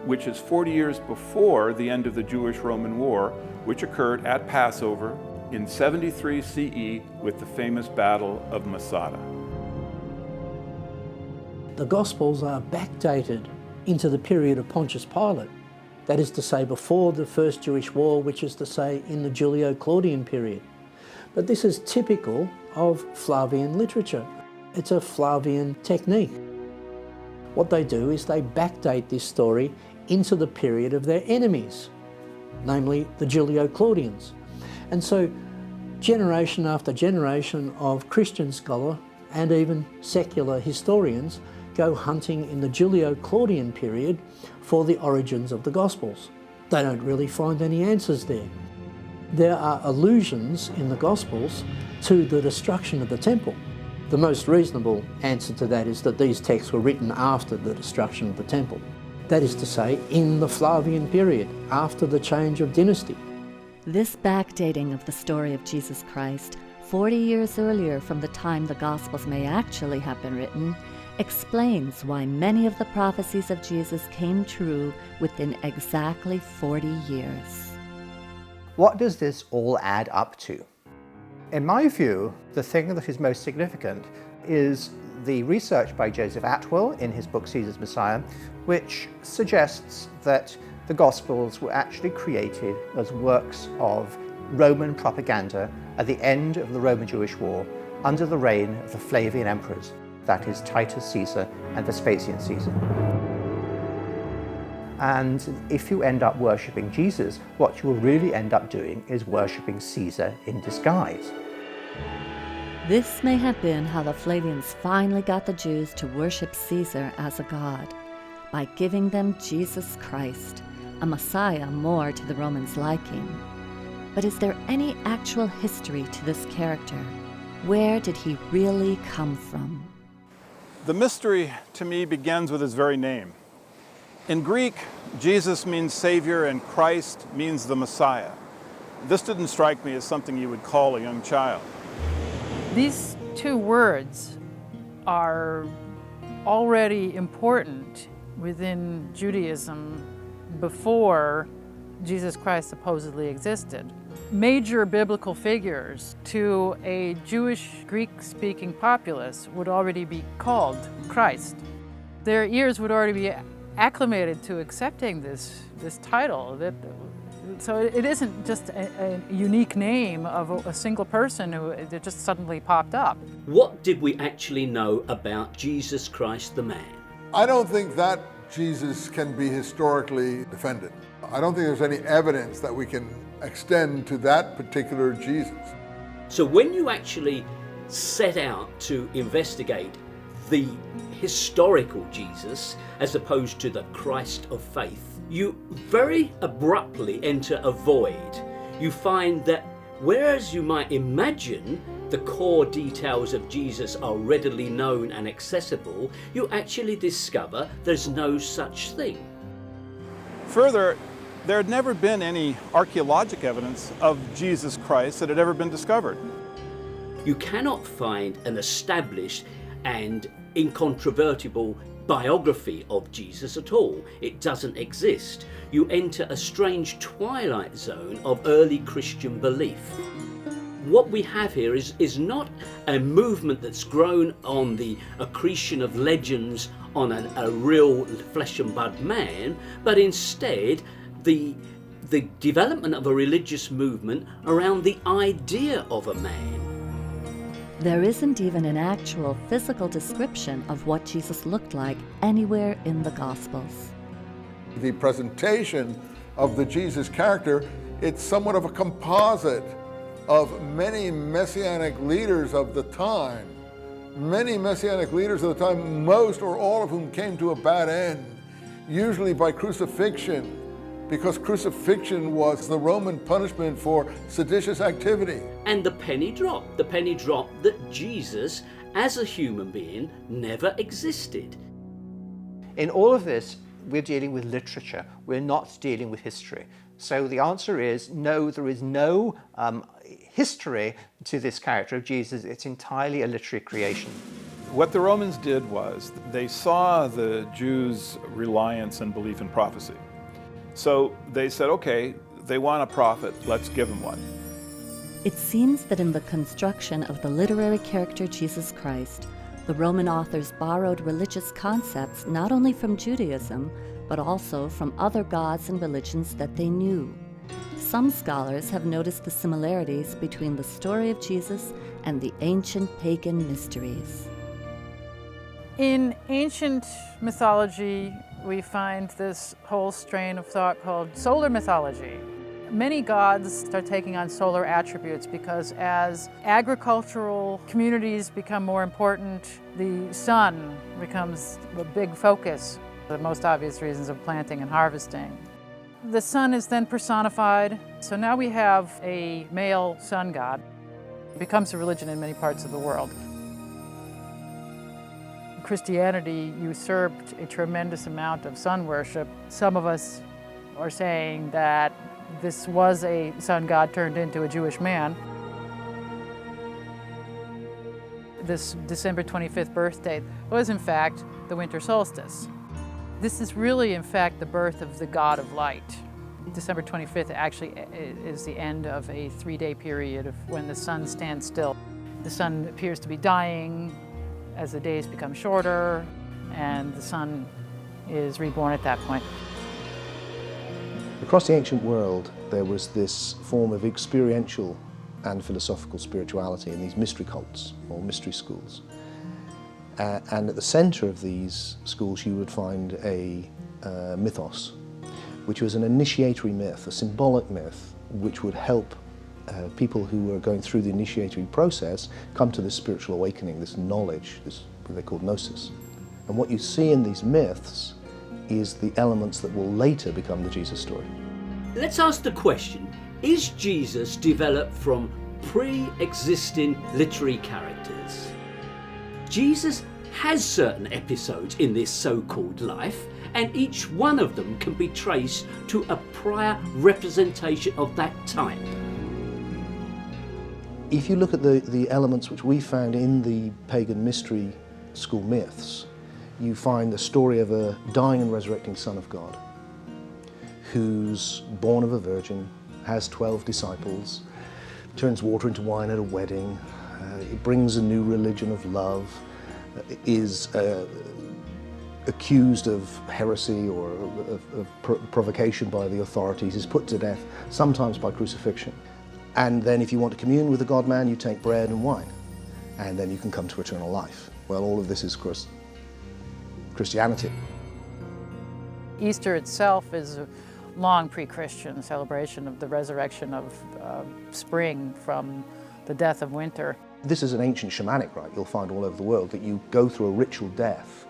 which is 40 years before the end of the Jewish-Roman War, which occurred at Passover in 73 CE with the famous Battle of Masada. The Gospels are backdated into the period of Pontius Pilate. That is to say, before the First Jewish War, which is to say, in the Julio-Claudian period. But this is typical of Flavian literature. It's a Flavian technique. What they do is they backdate this story into the period of their enemies, namely the Julio-Claudians. And so, generation after generation of Christian scholar and even secular historians go hunting in the Julio-Claudian period for the origins of the Gospels. They don't really find any answers there. There are allusions in the Gospels to the destruction of the temple. The most reasonable answer to that is that these texts were written after the destruction of the temple. That is to say, in the Flavian period, after the change of dynasty. This backdating of the story of Jesus Christ, 40 years earlier from the time the Gospels may actually have been written, explains why many of the prophecies of Jesus came true within exactly 40 years. What does this all add up to? In my view, the thing that is most significant is the research by Joseph Atwill in his book Caesar's Messiah, which suggests that the Gospels were actually created as works of Roman propaganda at the end of the Roman-Jewish War under the reign of the Flavian emperors, that is Titus Caesar and Vespasian Caesar. And if you end up worshipping Jesus, what you will really end up doing is worshipping Caesar in disguise. This may have been how the Flavians finally got the Jews to worship Caesar as a god, by giving them Jesus Christ, a Messiah more to the Romans' liking. But is there any actual history to this character? Where did he really come from? The mystery to me begins with his very name. In Greek, Jesus means Savior and Christ means the Messiah. This didn't strike me as something you would call a young child. These two words are already important within Judaism before Jesus Christ supposedly existed. Major biblical figures to a Jewish Greek-speaking populace would already be called Christ. Their ears would already be acclimated to accepting this title. So it isn't just a unique name of a single person that just suddenly popped up. What did we actually know about Jesus Christ the man? I don't think that Jesus can be historically defended. I don't think there's any evidence that we can extend to that particular Jesus. So when you actually set out to investigate the historical Jesus as opposed to the Christ of faith, you very abruptly enter a void. You find that whereas you might imagine the core details of Jesus are readily known and accessible, you actually discover there's no such thing. Further, there had never been any archaeologic evidence of Jesus Christ that had ever been discovered. You cannot find an established and incontrovertible biography of Jesus at all. It doesn't exist. You enter a strange twilight zone of early Christian belief. What we have here is not a movement that's grown on the accretion of legends on a real flesh and blood man, but instead the development of a religious movement around the idea of a man. There isn't even an actual physical description of what Jesus looked like anywhere in the Gospels. The presentation of the Jesus character, it's somewhat of a composite of many messianic leaders of the time. Many messianic leaders of the time, most or all of whom came to a bad end, usually by crucifixion, because crucifixion was the Roman punishment for seditious activity. And the penny dropped that Jesus, as a human being, never existed. In all of this, we're dealing with literature. We're not dealing with history. So the answer is no, there is no history to this character of Jesus. It's entirely a literary creation. What the Romans did was they saw the Jews' reliance and belief in prophecy. So they said, okay, they want a prophet, let's give them one. It seems that in the construction of the literary character Jesus Christ, the Roman authors borrowed religious concepts not only from Judaism, but also from other gods and religions that they knew. Some scholars have noticed the similarities between the story of Jesus and the ancient pagan mysteries. In ancient mythology, we find this whole strain of thought called solar mythology. Many gods start taking on solar attributes because as agricultural communities become more important, the sun becomes a big focus. The most obvious reasons of planting and harvesting. The sun is then personified. So now we have a male sun god. It becomes a religion in many parts of the world. Christianity usurped a tremendous amount of sun worship. Some of us are saying that this was a sun god turned into a Jewish man. This December 25th birthday was in fact the winter solstice. This is really in fact the birth of the god of light. December 25th actually is the end of a 3-day period of when the sun stands still. The sun appears to be dying as the days become shorter, and the sun is reborn at that point. Across the ancient world, there was this form of experiential and philosophical spirituality in these mystery cults, or mystery schools. And at the center of these schools, you would find a mythos, which was an initiatory myth, a symbolic myth, which would help people who are going through the initiatory process come to this spiritual awakening, this knowledge, this what they call gnosis. And what you see in these myths is the elements that will later become the Jesus story. Let's ask the question, is Jesus developed from pre-existing literary characters? Jesus has certain episodes in this so-called life, and each one of them can be traced to a prior representation of that type. If you look at the elements which we found in the pagan mystery school myths, you find the story of a dying and resurrecting Son of God who's born of a virgin, has 12 disciples, turns water into wine at a wedding, it brings a new religion of love, is accused of heresy or of provocation by the authorities, is put to death, sometimes by crucifixion. And then if you want to commune with the God-man, you take bread and wine, and then you can come to eternal life. Well, all of this is Christianity. Easter itself is a long pre-Christian celebration of the resurrection of spring from the death of winter. This is an ancient shamanic rite you'll find all over the world, that you go through a ritual death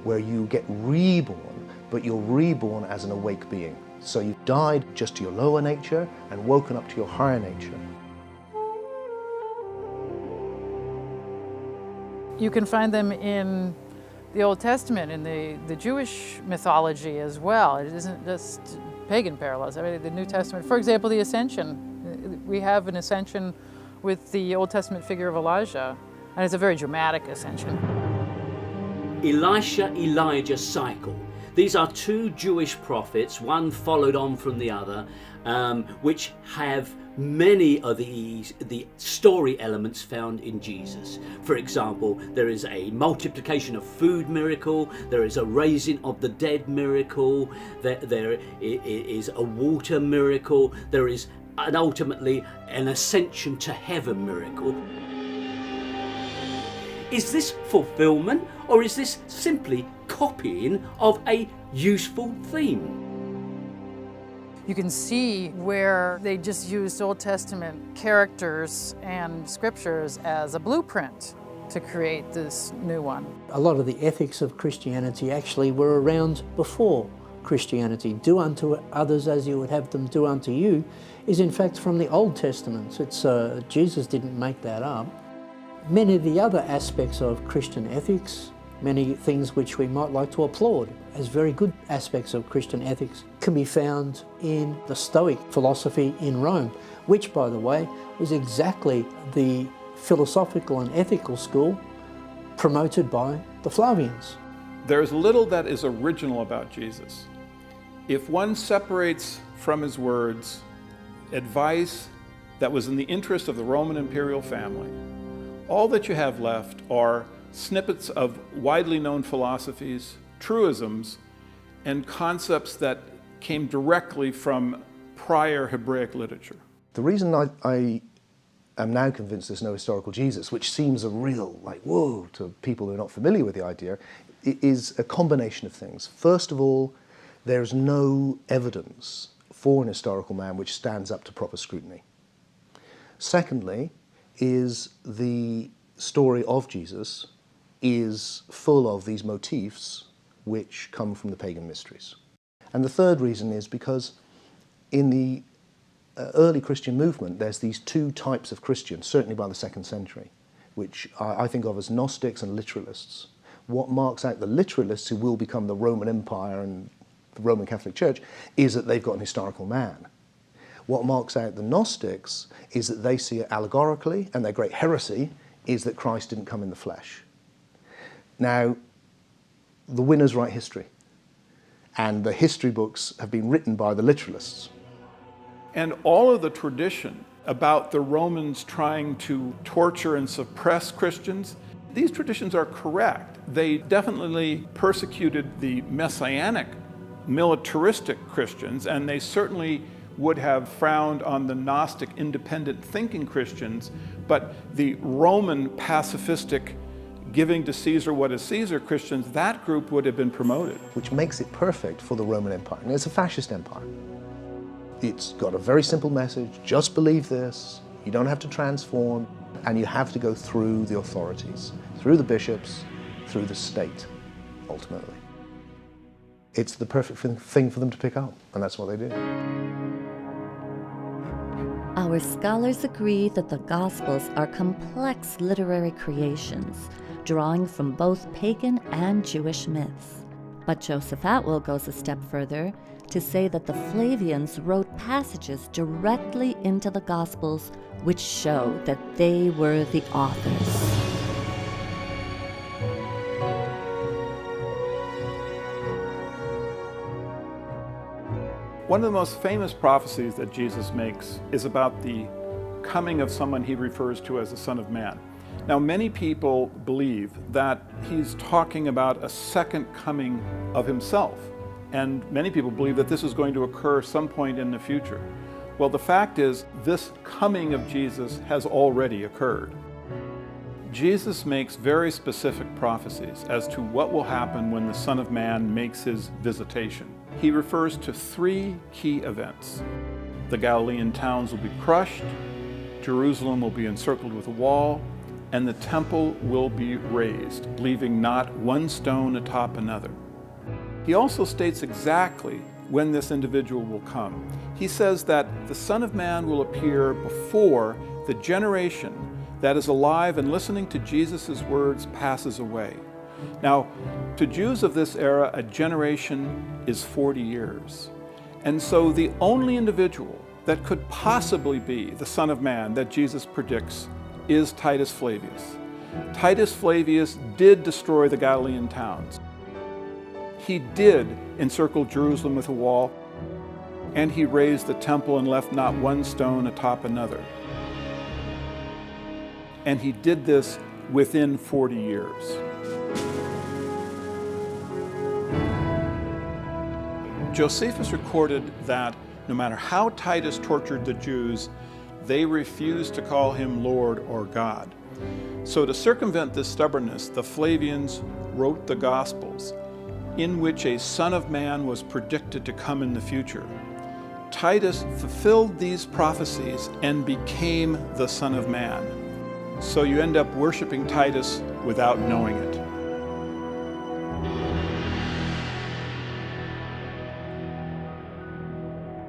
where you get reborn, but you're reborn as an awake being. So you've died just to your lower nature and woken up to your higher nature. You can find them in the Old Testament, in the Jewish mythology as well. It isn't just pagan parallels. I mean, the New Testament, for example, the Ascension. We have an ascension with the Old Testament figure of Elijah, and it's a very dramatic ascension. Elisha-Elijah cycle. These are two Jewish prophets, one followed on from the other, which have many of the story elements found in Jesus. For example, there is a multiplication of food miracle, there is a raising of the dead miracle, there is a water miracle, there is ultimately an ascension to heaven miracle. Is this fulfillment, or is this simply copying of a useful theme? You can see where they just used Old Testament characters and scriptures as a blueprint to create this new one. A lot of the ethics of Christianity actually were around before Christianity. Do unto others as you would have them do unto you is in fact from the Old Testament. Jesus didn't make that up. Many of the other aspects of Christian ethics, many things which we might like to applaud as very good aspects of Christian ethics, can be found in the Stoic philosophy in Rome, which, by the way, was exactly the philosophical and ethical school promoted by the Flavians. There's little that is original about Jesus. If one separates from his words advice that was in the interest of the Roman imperial family, all that you have left are snippets of widely known philosophies, truisms, and concepts that came directly from prior Hebraic literature. The reason I am now convinced there's no historical Jesus, which seems a real, whoa, to people who are not familiar with the idea, is a combination of things. First of all, there's no evidence for an historical man which stands up to proper scrutiny. Secondly, is the story of Jesus is full of these motifs which come from the pagan mysteries. And the third reason is because in the early Christian movement, there's these two types of Christians, certainly by the 2nd century, which I think of as Gnostics and literalists. What marks out the literalists, who will become the Roman Empire and the Roman Catholic Church, is that they've got an historical man. What marks out the Gnostics is that they see it allegorically, and their great heresy is that Christ didn't come in the flesh. Now, the winners write history, and the history books have been written by the literalists. And all of the tradition about the Romans trying to torture and suppress Christians, these traditions are correct. They definitely persecuted the messianic, militaristic Christians, and they certainly would have frowned on the Gnostic, independent thinking Christians, but the Roman pacifistic, giving to Caesar what is Caesar Christians, that group would have been promoted. Which makes it perfect for the Roman Empire. And it's a fascist empire. It's got a very simple message: just believe this, you don't have to transform, and you have to go through the authorities, through the bishops, through the state, ultimately. It's the perfect thing for them to pick up, and that's what they do. Our scholars agree that the Gospels are complex literary creations, drawing from both pagan and Jewish myths. But Joseph Atwill goes a step further to say that the Flavians wrote passages directly into the Gospels which show that they were the authors. One of the most famous prophecies that Jesus makes is about the coming of someone he refers to as the Son of Man. Now, many people believe that he's talking about a second coming of himself, and many people believe that this is going to occur some point in the future. Well, the fact is, this coming of Jesus has already occurred. Jesus makes very specific prophecies as to what will happen when the Son of Man makes his visitation. He refers to three key events. The Galilean towns will be crushed, Jerusalem will be encircled with a wall, and the temple will be razed, leaving not one stone atop another. He also states exactly when this individual will come. He says that the Son of Man will appear before the generation that is alive and listening to Jesus' words passes away. Now, to Jews of this era, a generation is 40 years. And so the only individual that could possibly be the Son of Man that Jesus predicts is Titus Flavius. Titus Flavius did destroy the Galilean towns. He did encircle Jerusalem with a wall, and he razed the temple and left not one stone atop another. And he did this within 40 years. Josephus recorded that no matter how Titus tortured the Jews, they refused to call him Lord or God. So to circumvent this stubbornness, the Flavians wrote the Gospels, in which a Son of Man was predicted to come in the future. Titus fulfilled these prophecies and became the Son of Man. So you end up worshiping Titus without knowing it.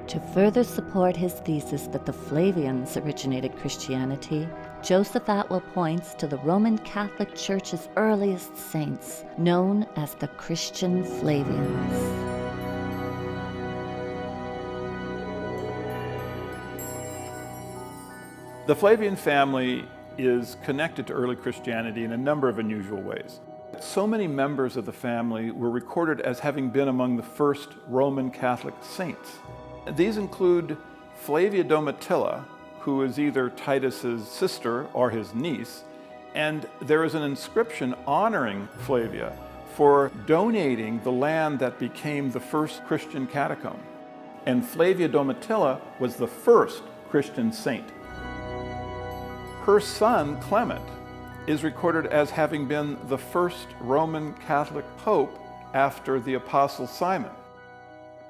To further support his thesis that the Flavians originated Christianity, Joseph Atwill points to the Roman Catholic Church's earliest saints, known as the Christian Flavians. The Flavian family is connected to early Christianity in a number of unusual ways. So many members of the family were recorded as having been among the first Roman Catholic saints. These include Flavia Domitilla, who is either Titus's sister or his niece, and there is an inscription honoring Flavia for donating the land that became the first Christian catacomb. And Flavia Domitilla was the first Christian saint. Her son, Clement, is recorded as having been the first Roman Catholic pope after the Apostle Simon.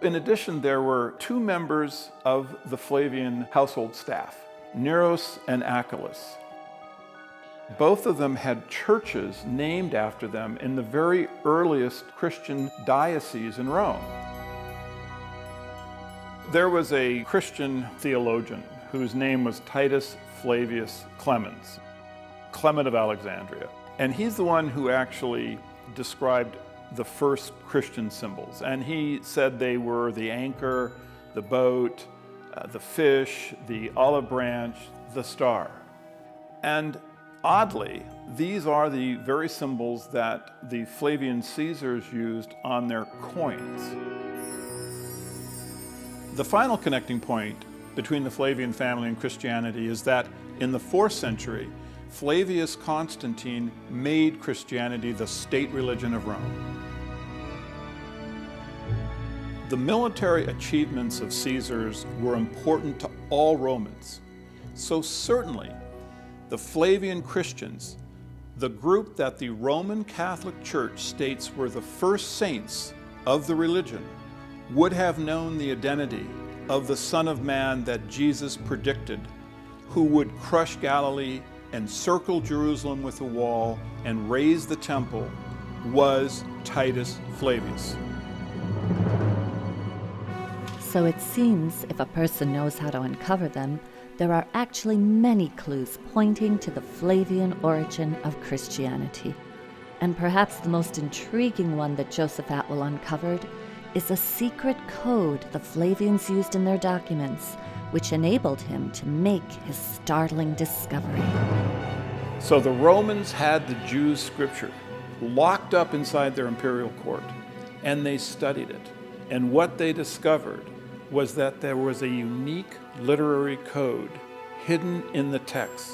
In addition, there were two members of the Flavian household staff, Neros and Achillas. Both of them had churches named after them in the very earliest Christian diocese in Rome. There was a Christian theologian whose name was Titus Flavius Clemens, Clement of Alexandria. And he's the one who actually described the first Christian symbols. And he said they were the anchor, the boat, the fish, the olive branch, the star. And oddly, these are the very symbols that the Flavian Caesars used on their coins. The final connecting point between the Flavian family and Christianity is that in the 4th century, Flavius Constantine made Christianity the state religion of Rome. The military achievements of Caesars were important to all Romans. So certainly, the Flavian Christians, the group that the Roman Catholic Church states were the first saints of the religion, would have known the identity of the Son of Man that Jesus predicted, who would crush Galilee and circle Jerusalem with a wall and raise the temple, was Titus Flavius. So it seems if a person knows how to uncover them, there are actually many clues pointing to the Flavian origin of Christianity. And perhaps the most intriguing one that Joseph Atwill uncovered is a secret code the Flavians used in their documents, which enabled him to make his startling discovery. So the Romans had the Jews' scripture locked up inside their imperial court, and they studied it. And what they discovered was that there was a unique literary code hidden in the text.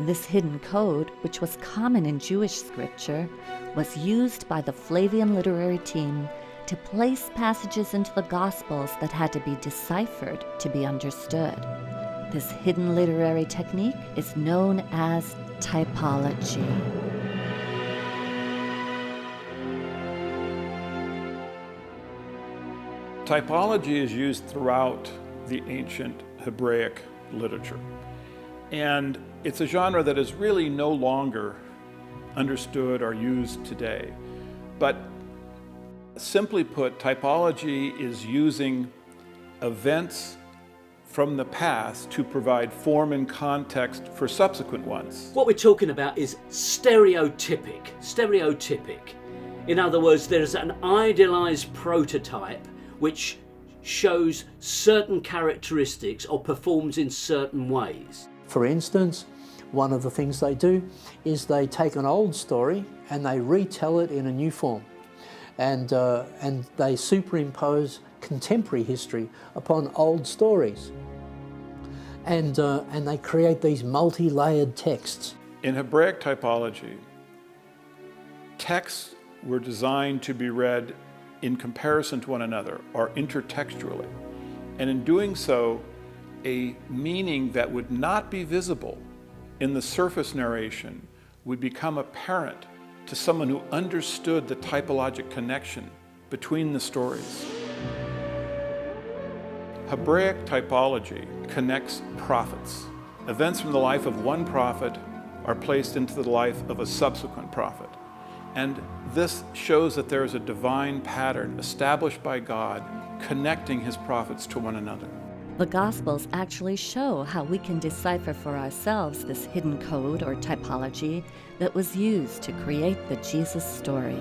This hidden code, which was common in Jewish scripture, was used by the Flavian literary team to place passages into the Gospels that had to be deciphered to be understood. This hidden literary technique is known as typology. Typology is used throughout the ancient Hebraic literature. And it's a genre that is really no longer understood or used today. But simply put, typology is using events from the past to provide form and context for subsequent ones. What we're talking about is stereotypic. In other words, there's an idealized prototype which shows certain characteristics or performs in certain ways. For instance, one of the things they do is they take an old story and they retell it in a new form. And they superimpose contemporary history upon old stories. And they create these multi-layered texts. In Hebraic typology, texts were designed to be read in comparison to one another, or intertextually. And in doing so, a meaning that would not be visible in the surface narration would become apparent to someone who understood the typologic connection between the stories. Hebraic typology connects prophets. Events from the life of one prophet are placed into the life of a subsequent prophet. And this shows that there is a divine pattern established by God connecting his prophets to one another. The Gospels actually show how we can decipher for ourselves this hidden code or typology that was used to create the Jesus story.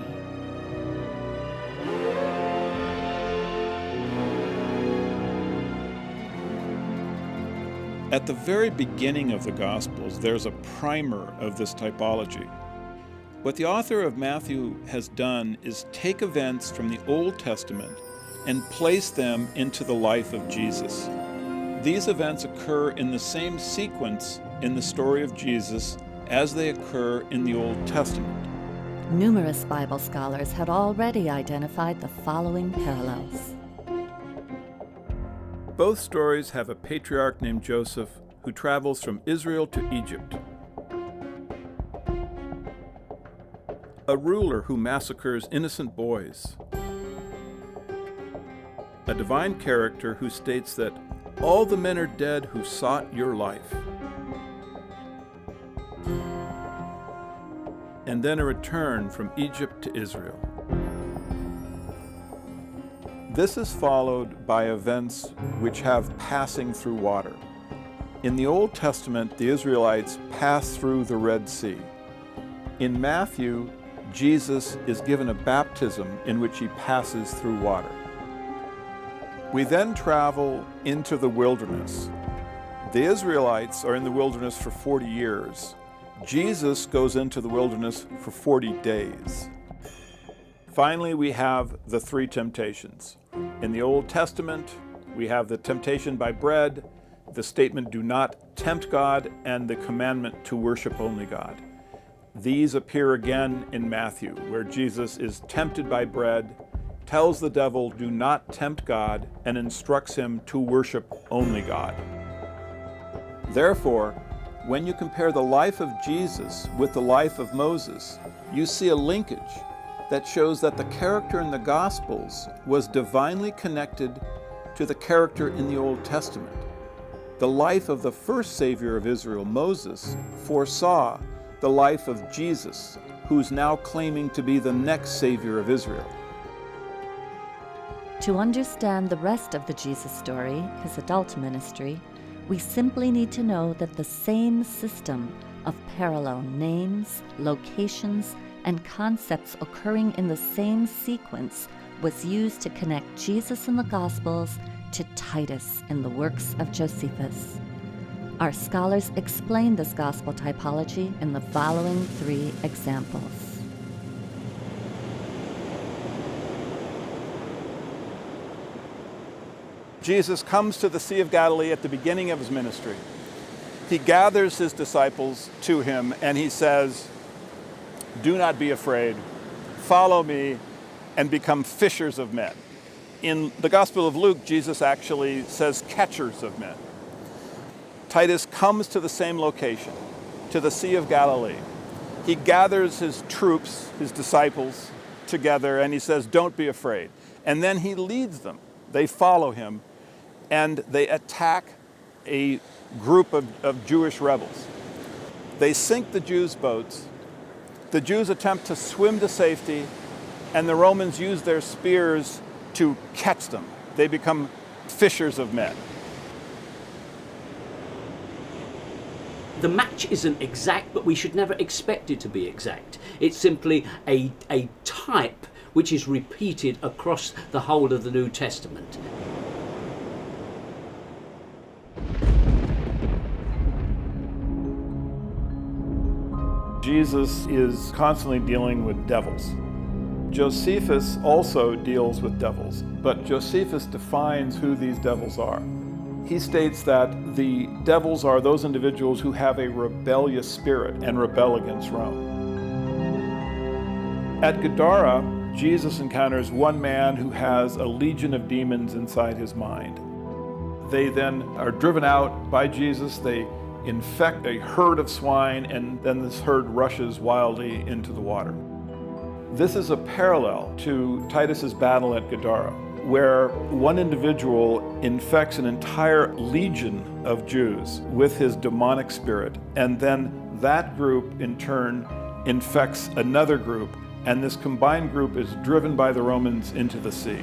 At the very beginning of the Gospels, there's a primer of this typology. What the author of Matthew has done is take events from the Old Testament and place them into the life of Jesus. These events occur in the same sequence in the story of Jesus as they occur in the Old Testament. Numerous Bible scholars had already identified the following parallels. Both stories have a patriarch named Joseph who travels from Israel to Egypt, a ruler who massacres innocent boys, a divine character who states that all the men are dead who sought your life, and then a return from Egypt to Israel. This is followed by events which have passing through water. In the Old Testament, the Israelites pass through the Red Sea. In Matthew, Jesus is given a baptism in which he passes through water. We then travel into the wilderness. The Israelites are in the wilderness for 40 years. Jesus goes into the wilderness for 40 days. Finally, we have the three temptations. In the Old Testament, we have the temptation by bread, the statement, "Do not tempt God," and the commandment to worship only God. These appear again in Matthew, where Jesus is tempted by bread, tells the devil, "Do not tempt God," and instructs him to worship only God. Therefore, when you compare the life of Jesus with the life of Moses, you see a linkage that shows that the character in the Gospels was divinely connected to the character in the Old Testament. The life of the first Savior of Israel, Moses, foresaw the life of Jesus, who's now claiming to be the next Savior of Israel. To understand the rest of the Jesus story, his adult ministry, we simply need to know that the same system of parallel names, locations, and concepts occurring in the same sequence was used to connect Jesus in the Gospels to Titus in the works of Josephus. Our scholars explain this gospel typology in the following 3 examples. Jesus comes to the Sea of Galilee at the beginning of his ministry. He gathers his disciples to him and he says, "Do not be afraid. Follow me and become fishers of men." In the Gospel of Luke, Jesus actually says catchers of men. Titus comes to the same location, to the Sea of Galilee. He gathers his troops, his disciples, together, and he says, "Don't be afraid." And then he leads them. They follow him, and they attack a group of Jewish rebels. They sink the Jews' boats. The Jews attempt to swim to safety, and the Romans use their spears to catch them. They become fishers of men. The match isn't exact, but we should never expect it to be exact. It's simply a type which is repeated across the whole of the New Testament. Jesus is constantly dealing with devils. Josephus also deals with devils, but Josephus defines who these devils are. He states that the devils are those individuals who have a rebellious spirit and rebel against Rome. At Gadara, Jesus encounters one man who has a legion of demons inside his mind. They then are driven out by Jesus. They infect a herd of swine, and then this herd rushes wildly into the water. This is a parallel to Titus's battle at Gadara, where one individual infects an entire legion of Jews with his demonic spirit, and then that group in turn infects another group, and this combined group is driven by the Romans into the sea.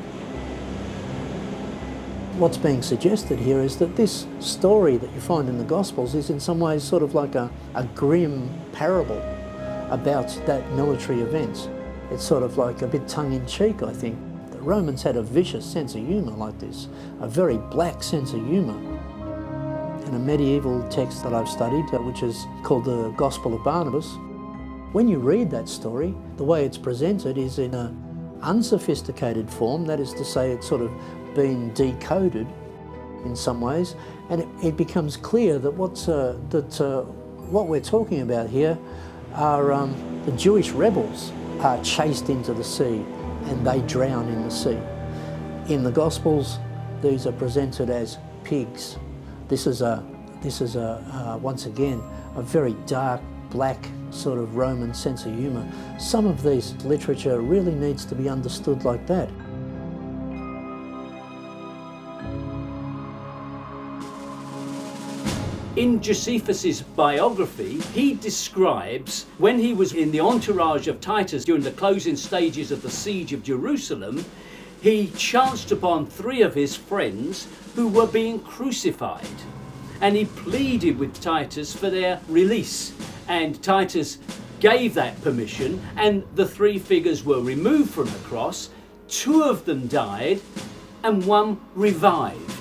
What's being suggested here is that this story that you find in the Gospels is in some ways sort of like a grim parable about that military event. It's sort of like a bit tongue-in-cheek, I think. The Romans had a vicious sense of humour like this, a very black sense of humour. In a medieval text that I've studied, which is called the Gospel of Barnabas, when you read that story, the way it's presented is in an unsophisticated form, that is to say it's sort of been decoded in some ways, and it becomes clear that what we're talking about here are the Jewish rebels are chased into the sea and they drown in the sea. In the Gospels, these are presented as pigs. This is once again a very dark, black sort of Roman sense of humour. Some of this literature really needs to be understood like that. In Josephus's biography, he describes when he was in the entourage of Titus during the closing stages of the siege of Jerusalem, he chanced upon 3 of his friends who were being crucified. And he pleaded with Titus for their release. And Titus gave that permission, and the 3 figures were removed from the cross. 2 of them died, and 1 revived.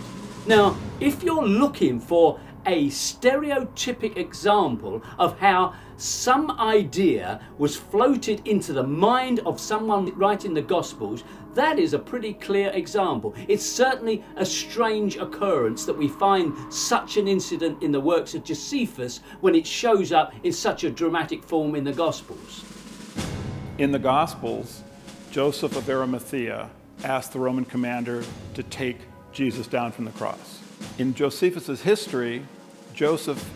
Now, if you're looking for a stereotypic example of how some idea was floated into the mind of someone writing the Gospels, that is a pretty clear example. It's certainly a strange occurrence that we find such an incident in the works of Josephus when it shows up in such a dramatic form in the Gospels. In the Gospels, Joseph of Arimathea asked the Roman commander to take Jesus down from the cross. In Josephus's history, Joseph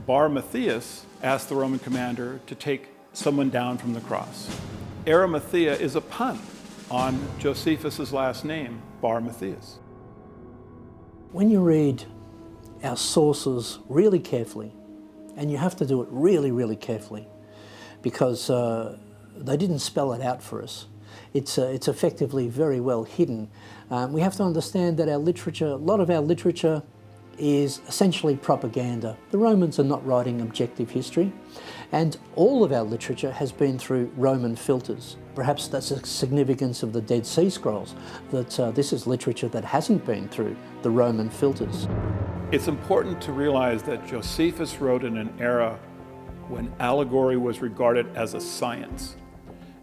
Bar Matthias asked the Roman commander to take someone down from the cross. Arimathea is a pun on Josephus's last name, Bar Matthias. When you read our sources really carefully, and you have to do it really, really carefully, because they didn't spell it out for us. It's effectively very well hidden. We have to understand that our literature, a lot of our literature is essentially propaganda. The Romans are not writing objective history, and all of our literature has been through Roman filters. Perhaps that's the significance of the Dead Sea Scrolls, that this is literature that hasn't been through the Roman filters. It's important to realize that Josephus wrote in an era when allegory was regarded as a science.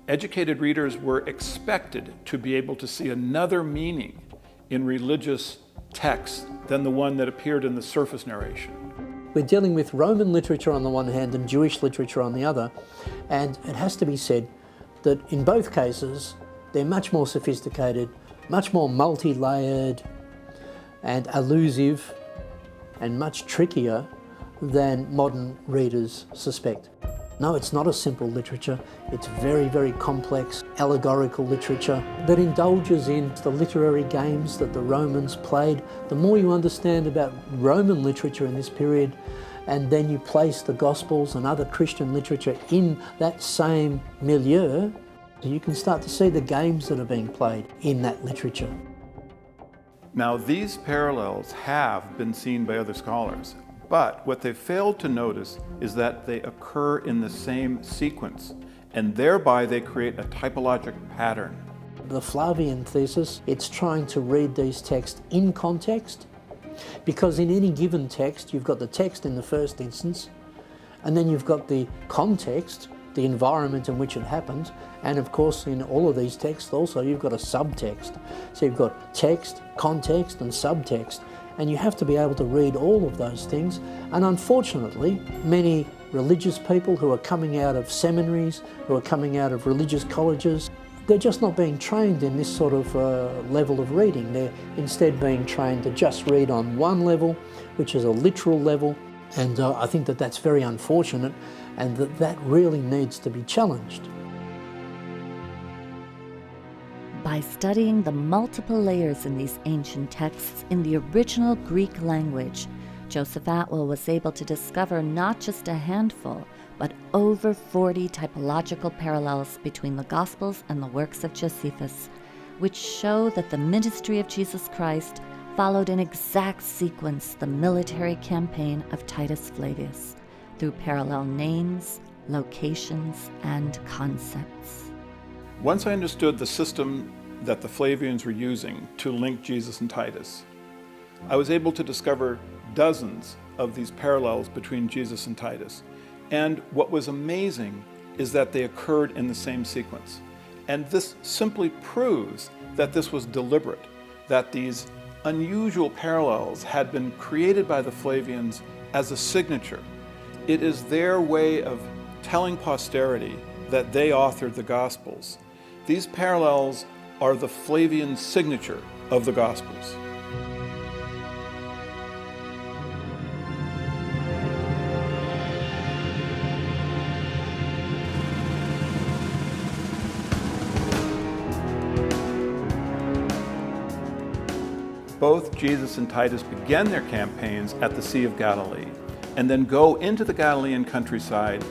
Educated readers were expected to be able to see another meaning in religious texts than the one that appeared in the surface narration. We're dealing with Roman literature on the one hand and Jewish literature on the other, and it has to be said that in both cases they're much more sophisticated, much more multi-layered and elusive and much trickier than modern readers suspect. No, it's not a simple literature. It's very, very complex, allegorical literature that indulges in the literary games that the Romans played. The more you understand about Roman literature in this period, and then you place the Gospels and other Christian literature in that same milieu, you can start to see the games that are being played in that literature. Now, these parallels have been seen by other scholars, but what they failed to notice is that they occur in the same sequence, and thereby they create a typologic pattern. The Flavian thesis, it's trying to read these texts in context, because in any given text, you've got the text in the first instance, and then you've got the context, the environment in which it happened, and of course in all of these texts also you've got a subtext. So you've got text, context and subtext, and you have to be able to read all of those things. And unfortunately, many religious people who are coming out of seminaries, who are coming out of religious colleges, they're just not being trained in this sort of level of reading. They're instead being trained to just read on one level, which is a literal level, and I think that that's very unfortunate, and that really needs to be challenged. By studying the multiple layers in these ancient texts in the original Greek language, Joseph Atwill was able to discover not just a handful, but over 40 typological parallels between the Gospels and the works of Josephus, which show that the ministry of Jesus Christ followed in exact sequence the military campaign of Titus Flavius, through parallel names, locations, and concepts. Once I understood the system that the Flavians were using to link Jesus and Titus, I was able to discover dozens of these parallels between Jesus and Titus. And what was amazing is that they occurred in the same sequence. And this simply proves that this was deliberate, that these unusual parallels had been created by the Flavians as a signature. It is their way of telling posterity that they authored the Gospels. These parallels are the Flavian signature of the Gospels. Both Jesus and Titus began their campaigns at the Sea of Galilee and then go into the Galilean countryside,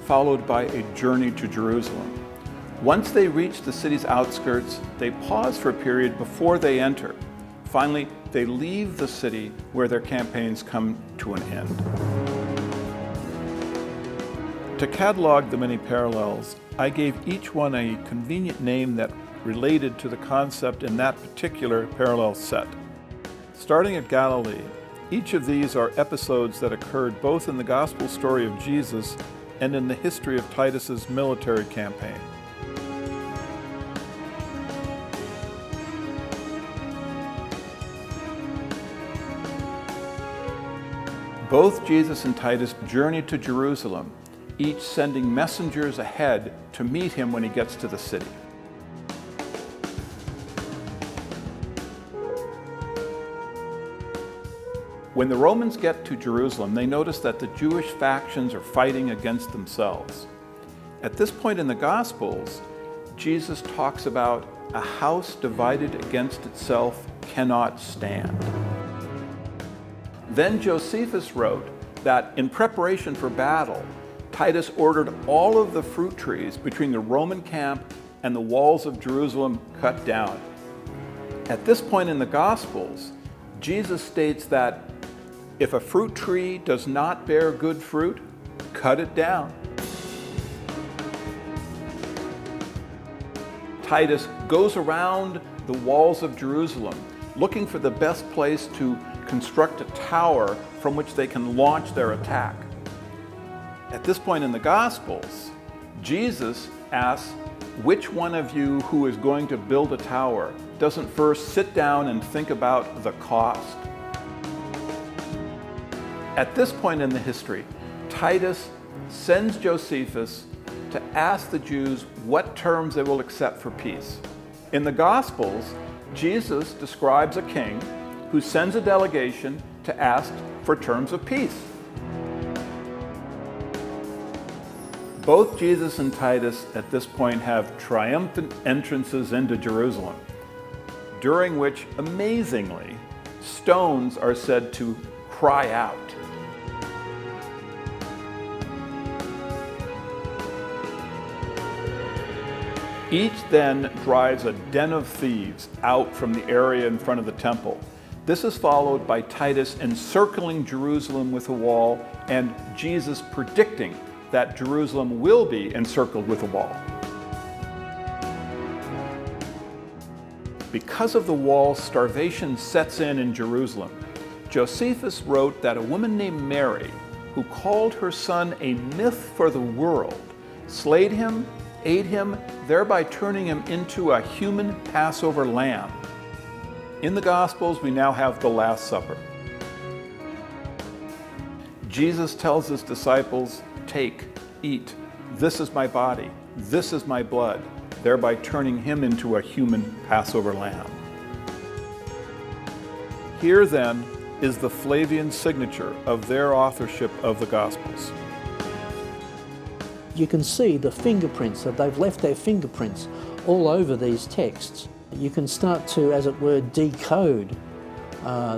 followed by a journey to Jerusalem. Once they reach the city's outskirts, they pause for a period before they enter. Finally, they leave the city where their campaigns come to an end. To catalog the many parallels, I gave each one a convenient name that related to the concept in that particular parallel set. Starting at Galilee, each of these are episodes that occurred both in the gospel story of Jesus and in the history of Titus's military campaign. Both Jesus and Titus journeyed to Jerusalem, each sending messengers ahead to meet him when he gets to the city. When the Romans get to Jerusalem, they notice that the Jewish factions are fighting against themselves. At this point in the Gospels, Jesus talks about a house divided against itself cannot stand. Then Josephus wrote that in preparation for battle, Titus ordered all of the fruit trees between the Roman camp and the walls of Jerusalem cut down. At this point in the Gospels, Jesus states that if a fruit tree does not bear good fruit, cut it down. Titus goes around the walls of Jerusalem looking for the best place to construct a tower from which they can launch their attack. At this point in the Gospels, Jesus asks, which one of you who is going to build a tower doesn't first sit down and think about the cost? At this point in the history, Titus sends Josephus to ask the Jews what terms they will accept for peace. In the Gospels, Jesus describes a king who sends a delegation to ask for terms of peace. Both Jesus and Titus at this point have triumphant entrances into Jerusalem, during which, amazingly, stones are said to cry out. Each then drives a den of thieves out from the area in front of the temple. This is followed by Titus encircling Jerusalem with a wall and Jesus predicting that Jerusalem will be encircled with a wall. Because of the wall, starvation sets in Jerusalem. Josephus wrote that a woman named Mary, who called her son a myth for the world, slayed him, ate him, thereby turning him into a human Passover lamb. In the Gospels, we now have the Last Supper. Jesus tells his disciples, "Take, eat, this is my body, this is my blood," thereby turning him into a human Passover lamb. Here then is the Flavian signature of their authorship of the Gospels. You can see the fingerprints, that they've left their fingerprints all over these texts. You can start to, as it were, decode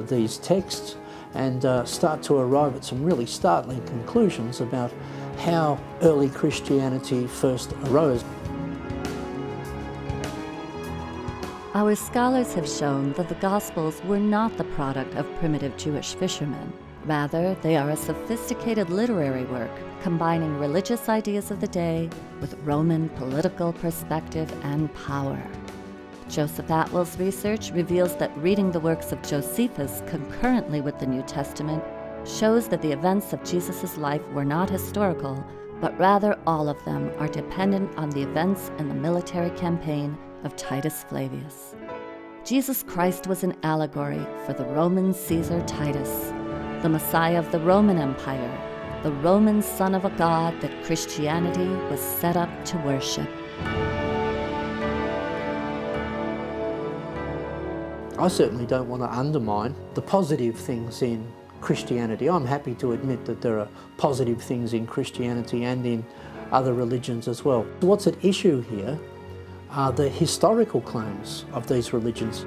these texts and start to arrive at some really startling conclusions about how early Christianity first arose. Our scholars have shown that the Gospels were not the product of primitive Jewish fishermen. Rather, they are a sophisticated literary work combining religious ideas of the day with Roman political perspective and power. Joseph Atwell's research reveals that reading the works of Josephus concurrently with the New Testament shows that the events of Jesus' life were not historical, but rather all of them are dependent on the events in the military campaign of Titus Flavius. Jesus Christ was an allegory for the Roman Caesar Titus, the Messiah of the Roman Empire, the Roman son of a god that Christianity was set up to worship. I certainly don't want to undermine the positive things in Christianity. I'm happy to admit that there are positive things in Christianity and in other religions as well. What's at issue here are the historical claims of these religions.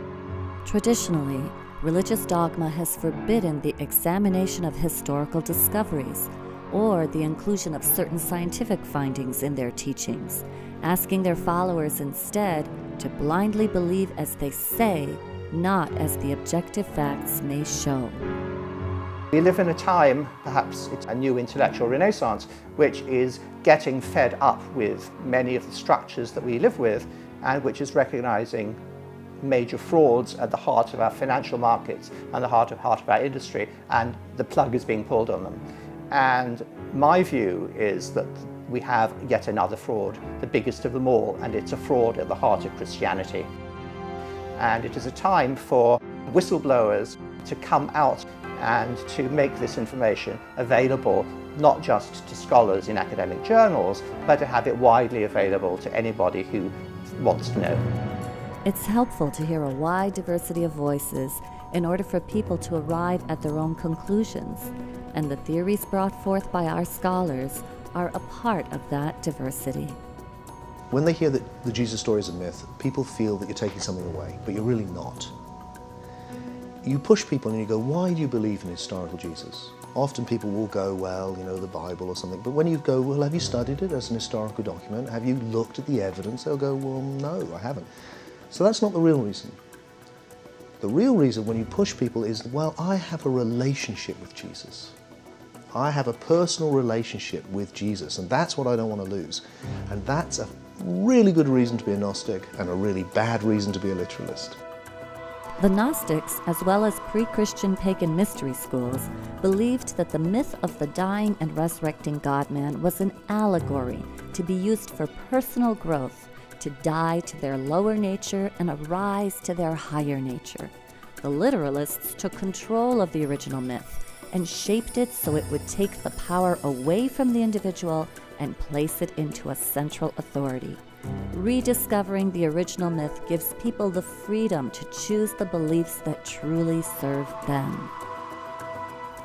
Traditionally, religious dogma has forbidden the examination of historical discoveries or the inclusion of certain scientific findings in their teachings, asking their followers instead to blindly believe as they say, not as the objective facts may show. We live in a time, perhaps it's a new intellectual renaissance, which is getting fed up with many of the structures that we live with and which is recognizing major frauds at the heart of our financial markets and the heart of our industry, and the plug is being pulled on them. And my view is that we have yet another fraud, the biggest of them all, and it's a fraud at the heart of Christianity. And it is a time for whistleblowers to come out and to make this information available not just to scholars in academic journals, but to have it widely available to anybody who wants to know. It's helpful to hear a wide diversity of voices in order for people to arrive at their own conclusions, and the theories brought forth by our scholars are a part of that diversity. When they hear that the Jesus story is a myth, people feel that you're taking something away, but you're really not. you push people and you go, why do you believe in historical Jesus? Often people will go, well, you know, the Bible or something. But when you go, well, have you studied it as an historical document? Have you looked at the evidence? They'll go, well, no, I haven't. So that's not the real reason. The real reason when you push people is, well, I have a relationship with Jesus. I have a personal relationship with Jesus, and that's what I don't want to lose. And that's a really good reason to be a Gnostic and a really bad reason to be a literalist. The Gnostics, as well as pre-Christian pagan mystery schools, believed that the myth of the dying and resurrecting God-man was an allegory to be used for personal growth, to die to their lower nature and arise to their higher nature. The literalists took control of the original myth and shaped it so it would take the power away from the individual and place it into a central authority. Rediscovering the original myth gives people the freedom to choose the beliefs that truly serve them.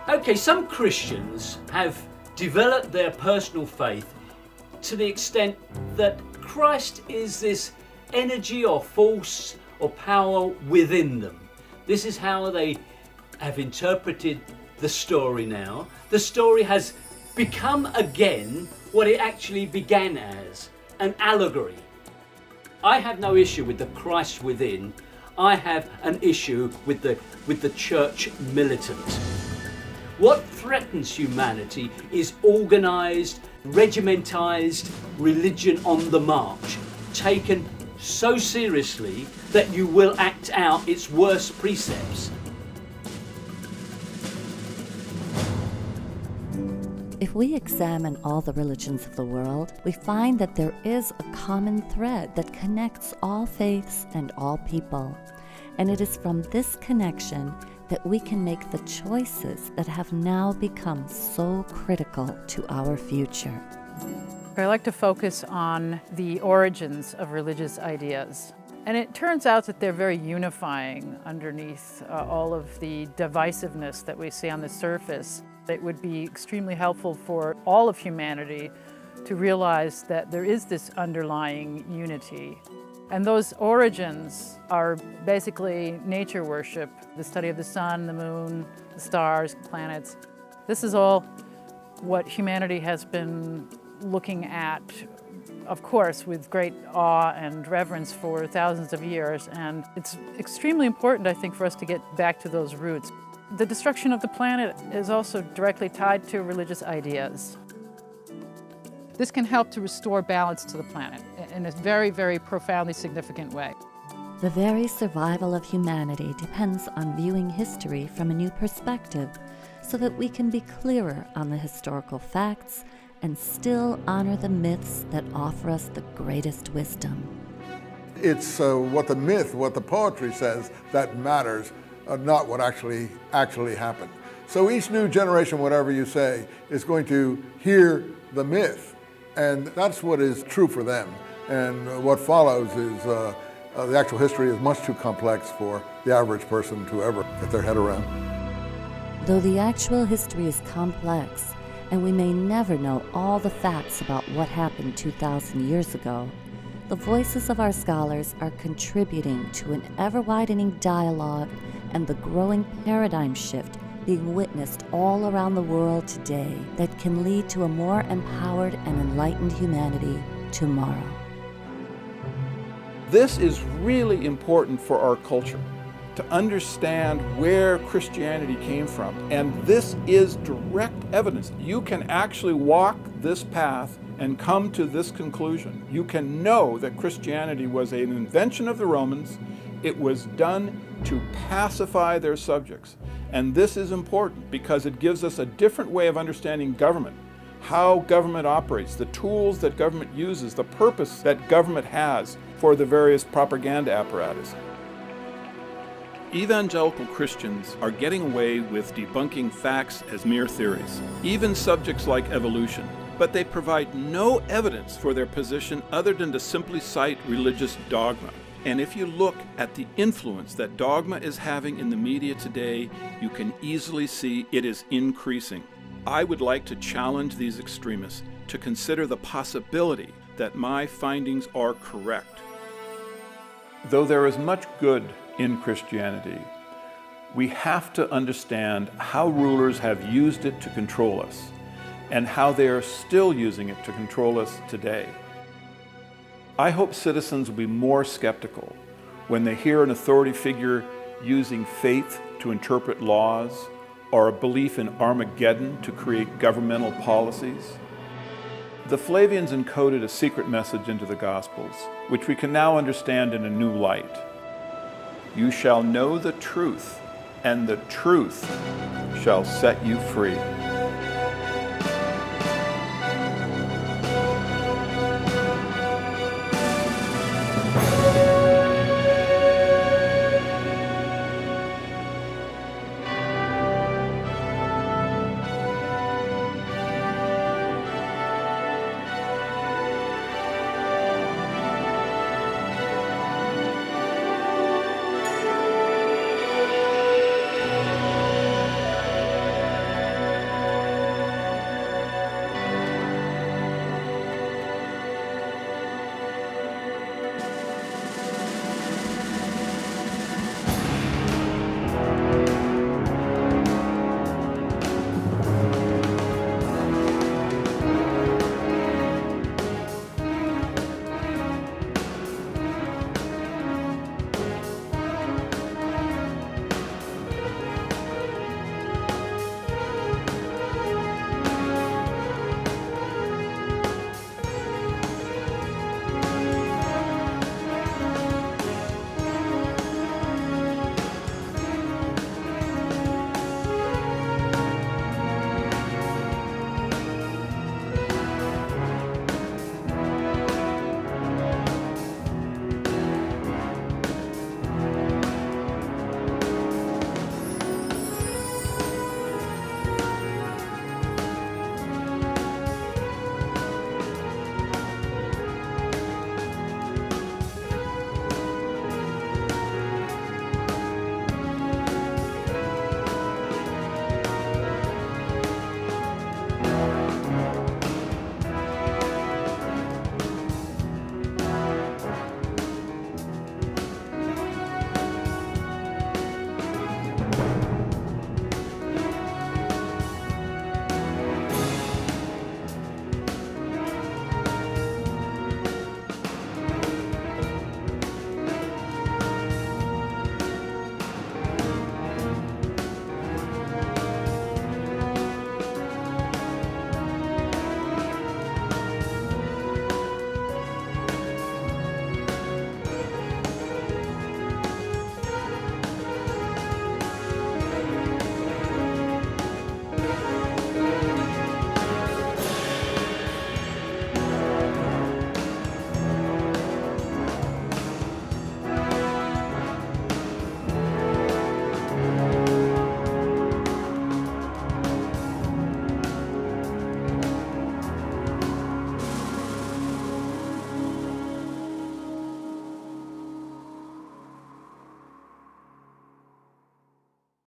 Okay, some Christians have developed their personal faith to the extent that Christ is this energy or force or power within them. This is how they have interpreted the story now. The story has become again what it actually began as, an allegory. I have no issue with the Christ within. I have an issue with the church militant. What threatens humanity is organised, regimentized religion on the march, taken so seriously that you will act out its worst precepts. If we examine all the religions of the world, we find that there is a common thread that connects all faiths and all people. And it is from this connection that we can make the choices that have now become so critical to our future. I like to focus on the origins of religious ideas. And it turns out that they're very unifying underneath all of the divisiveness that we see on the surface. It would be extremely helpful for all of humanity to realize that there is this underlying unity. And those origins are basically nature worship, the study of the sun, the moon, the stars, planets. This is all what humanity has been looking at, of course, with great awe and reverence for thousands of years. And it's extremely important, I think, for us to get back to those roots. The destruction of the planet is also directly tied to religious ideas. This can help to restore balance to the planet in a very, very profoundly significant way. The very survival of humanity depends on viewing history from a new perspective so that we can be clearer on the historical facts and still honor the myths that offer us the greatest wisdom. It's what the myth, what the poetry says that matters, not what actually happened. So each new generation, whatever you say, is going to hear the myth, and that's what is true for them. And what follows is the actual history is much too complex for the average person to ever get their head around. Though the actual history is complex, and we may never know all the facts about what happened 2,000 years ago, the voices of our scholars are contributing to an ever-widening dialogue and the growing paradigm shift being witnessed all around the world today that can lead to a more empowered and enlightened humanity tomorrow. This is really important for our culture, to understand where Christianity came from. And this is direct evidence. You can actually walk this path and come to this conclusion. You can know that Christianity was an invention of the Romans. It was done to pacify their subjects. And this is important because it gives us a different way of understanding government, how government operates, the tools that government uses, the purpose that government has for the various propaganda apparatus. Evangelical Christians are getting away with debunking facts as mere theories, even subjects like evolution, but they provide no evidence for their position other than to simply cite religious dogma. And if you look at the influence that dogma is having in the media today, you can easily see it is increasing. I would like to challenge these extremists to consider the possibility that my findings are correct. Though there is much good in Christianity, we have to understand how rulers have used it to control us and how they are still using it to control us today. I hope citizens will be more skeptical when they hear an authority figure using faith to interpret laws or a belief in Armageddon to create governmental policies. The Flavians encoded a secret message into the Gospels, which we can now understand in a new light. You shall know the truth, and the truth shall set you free.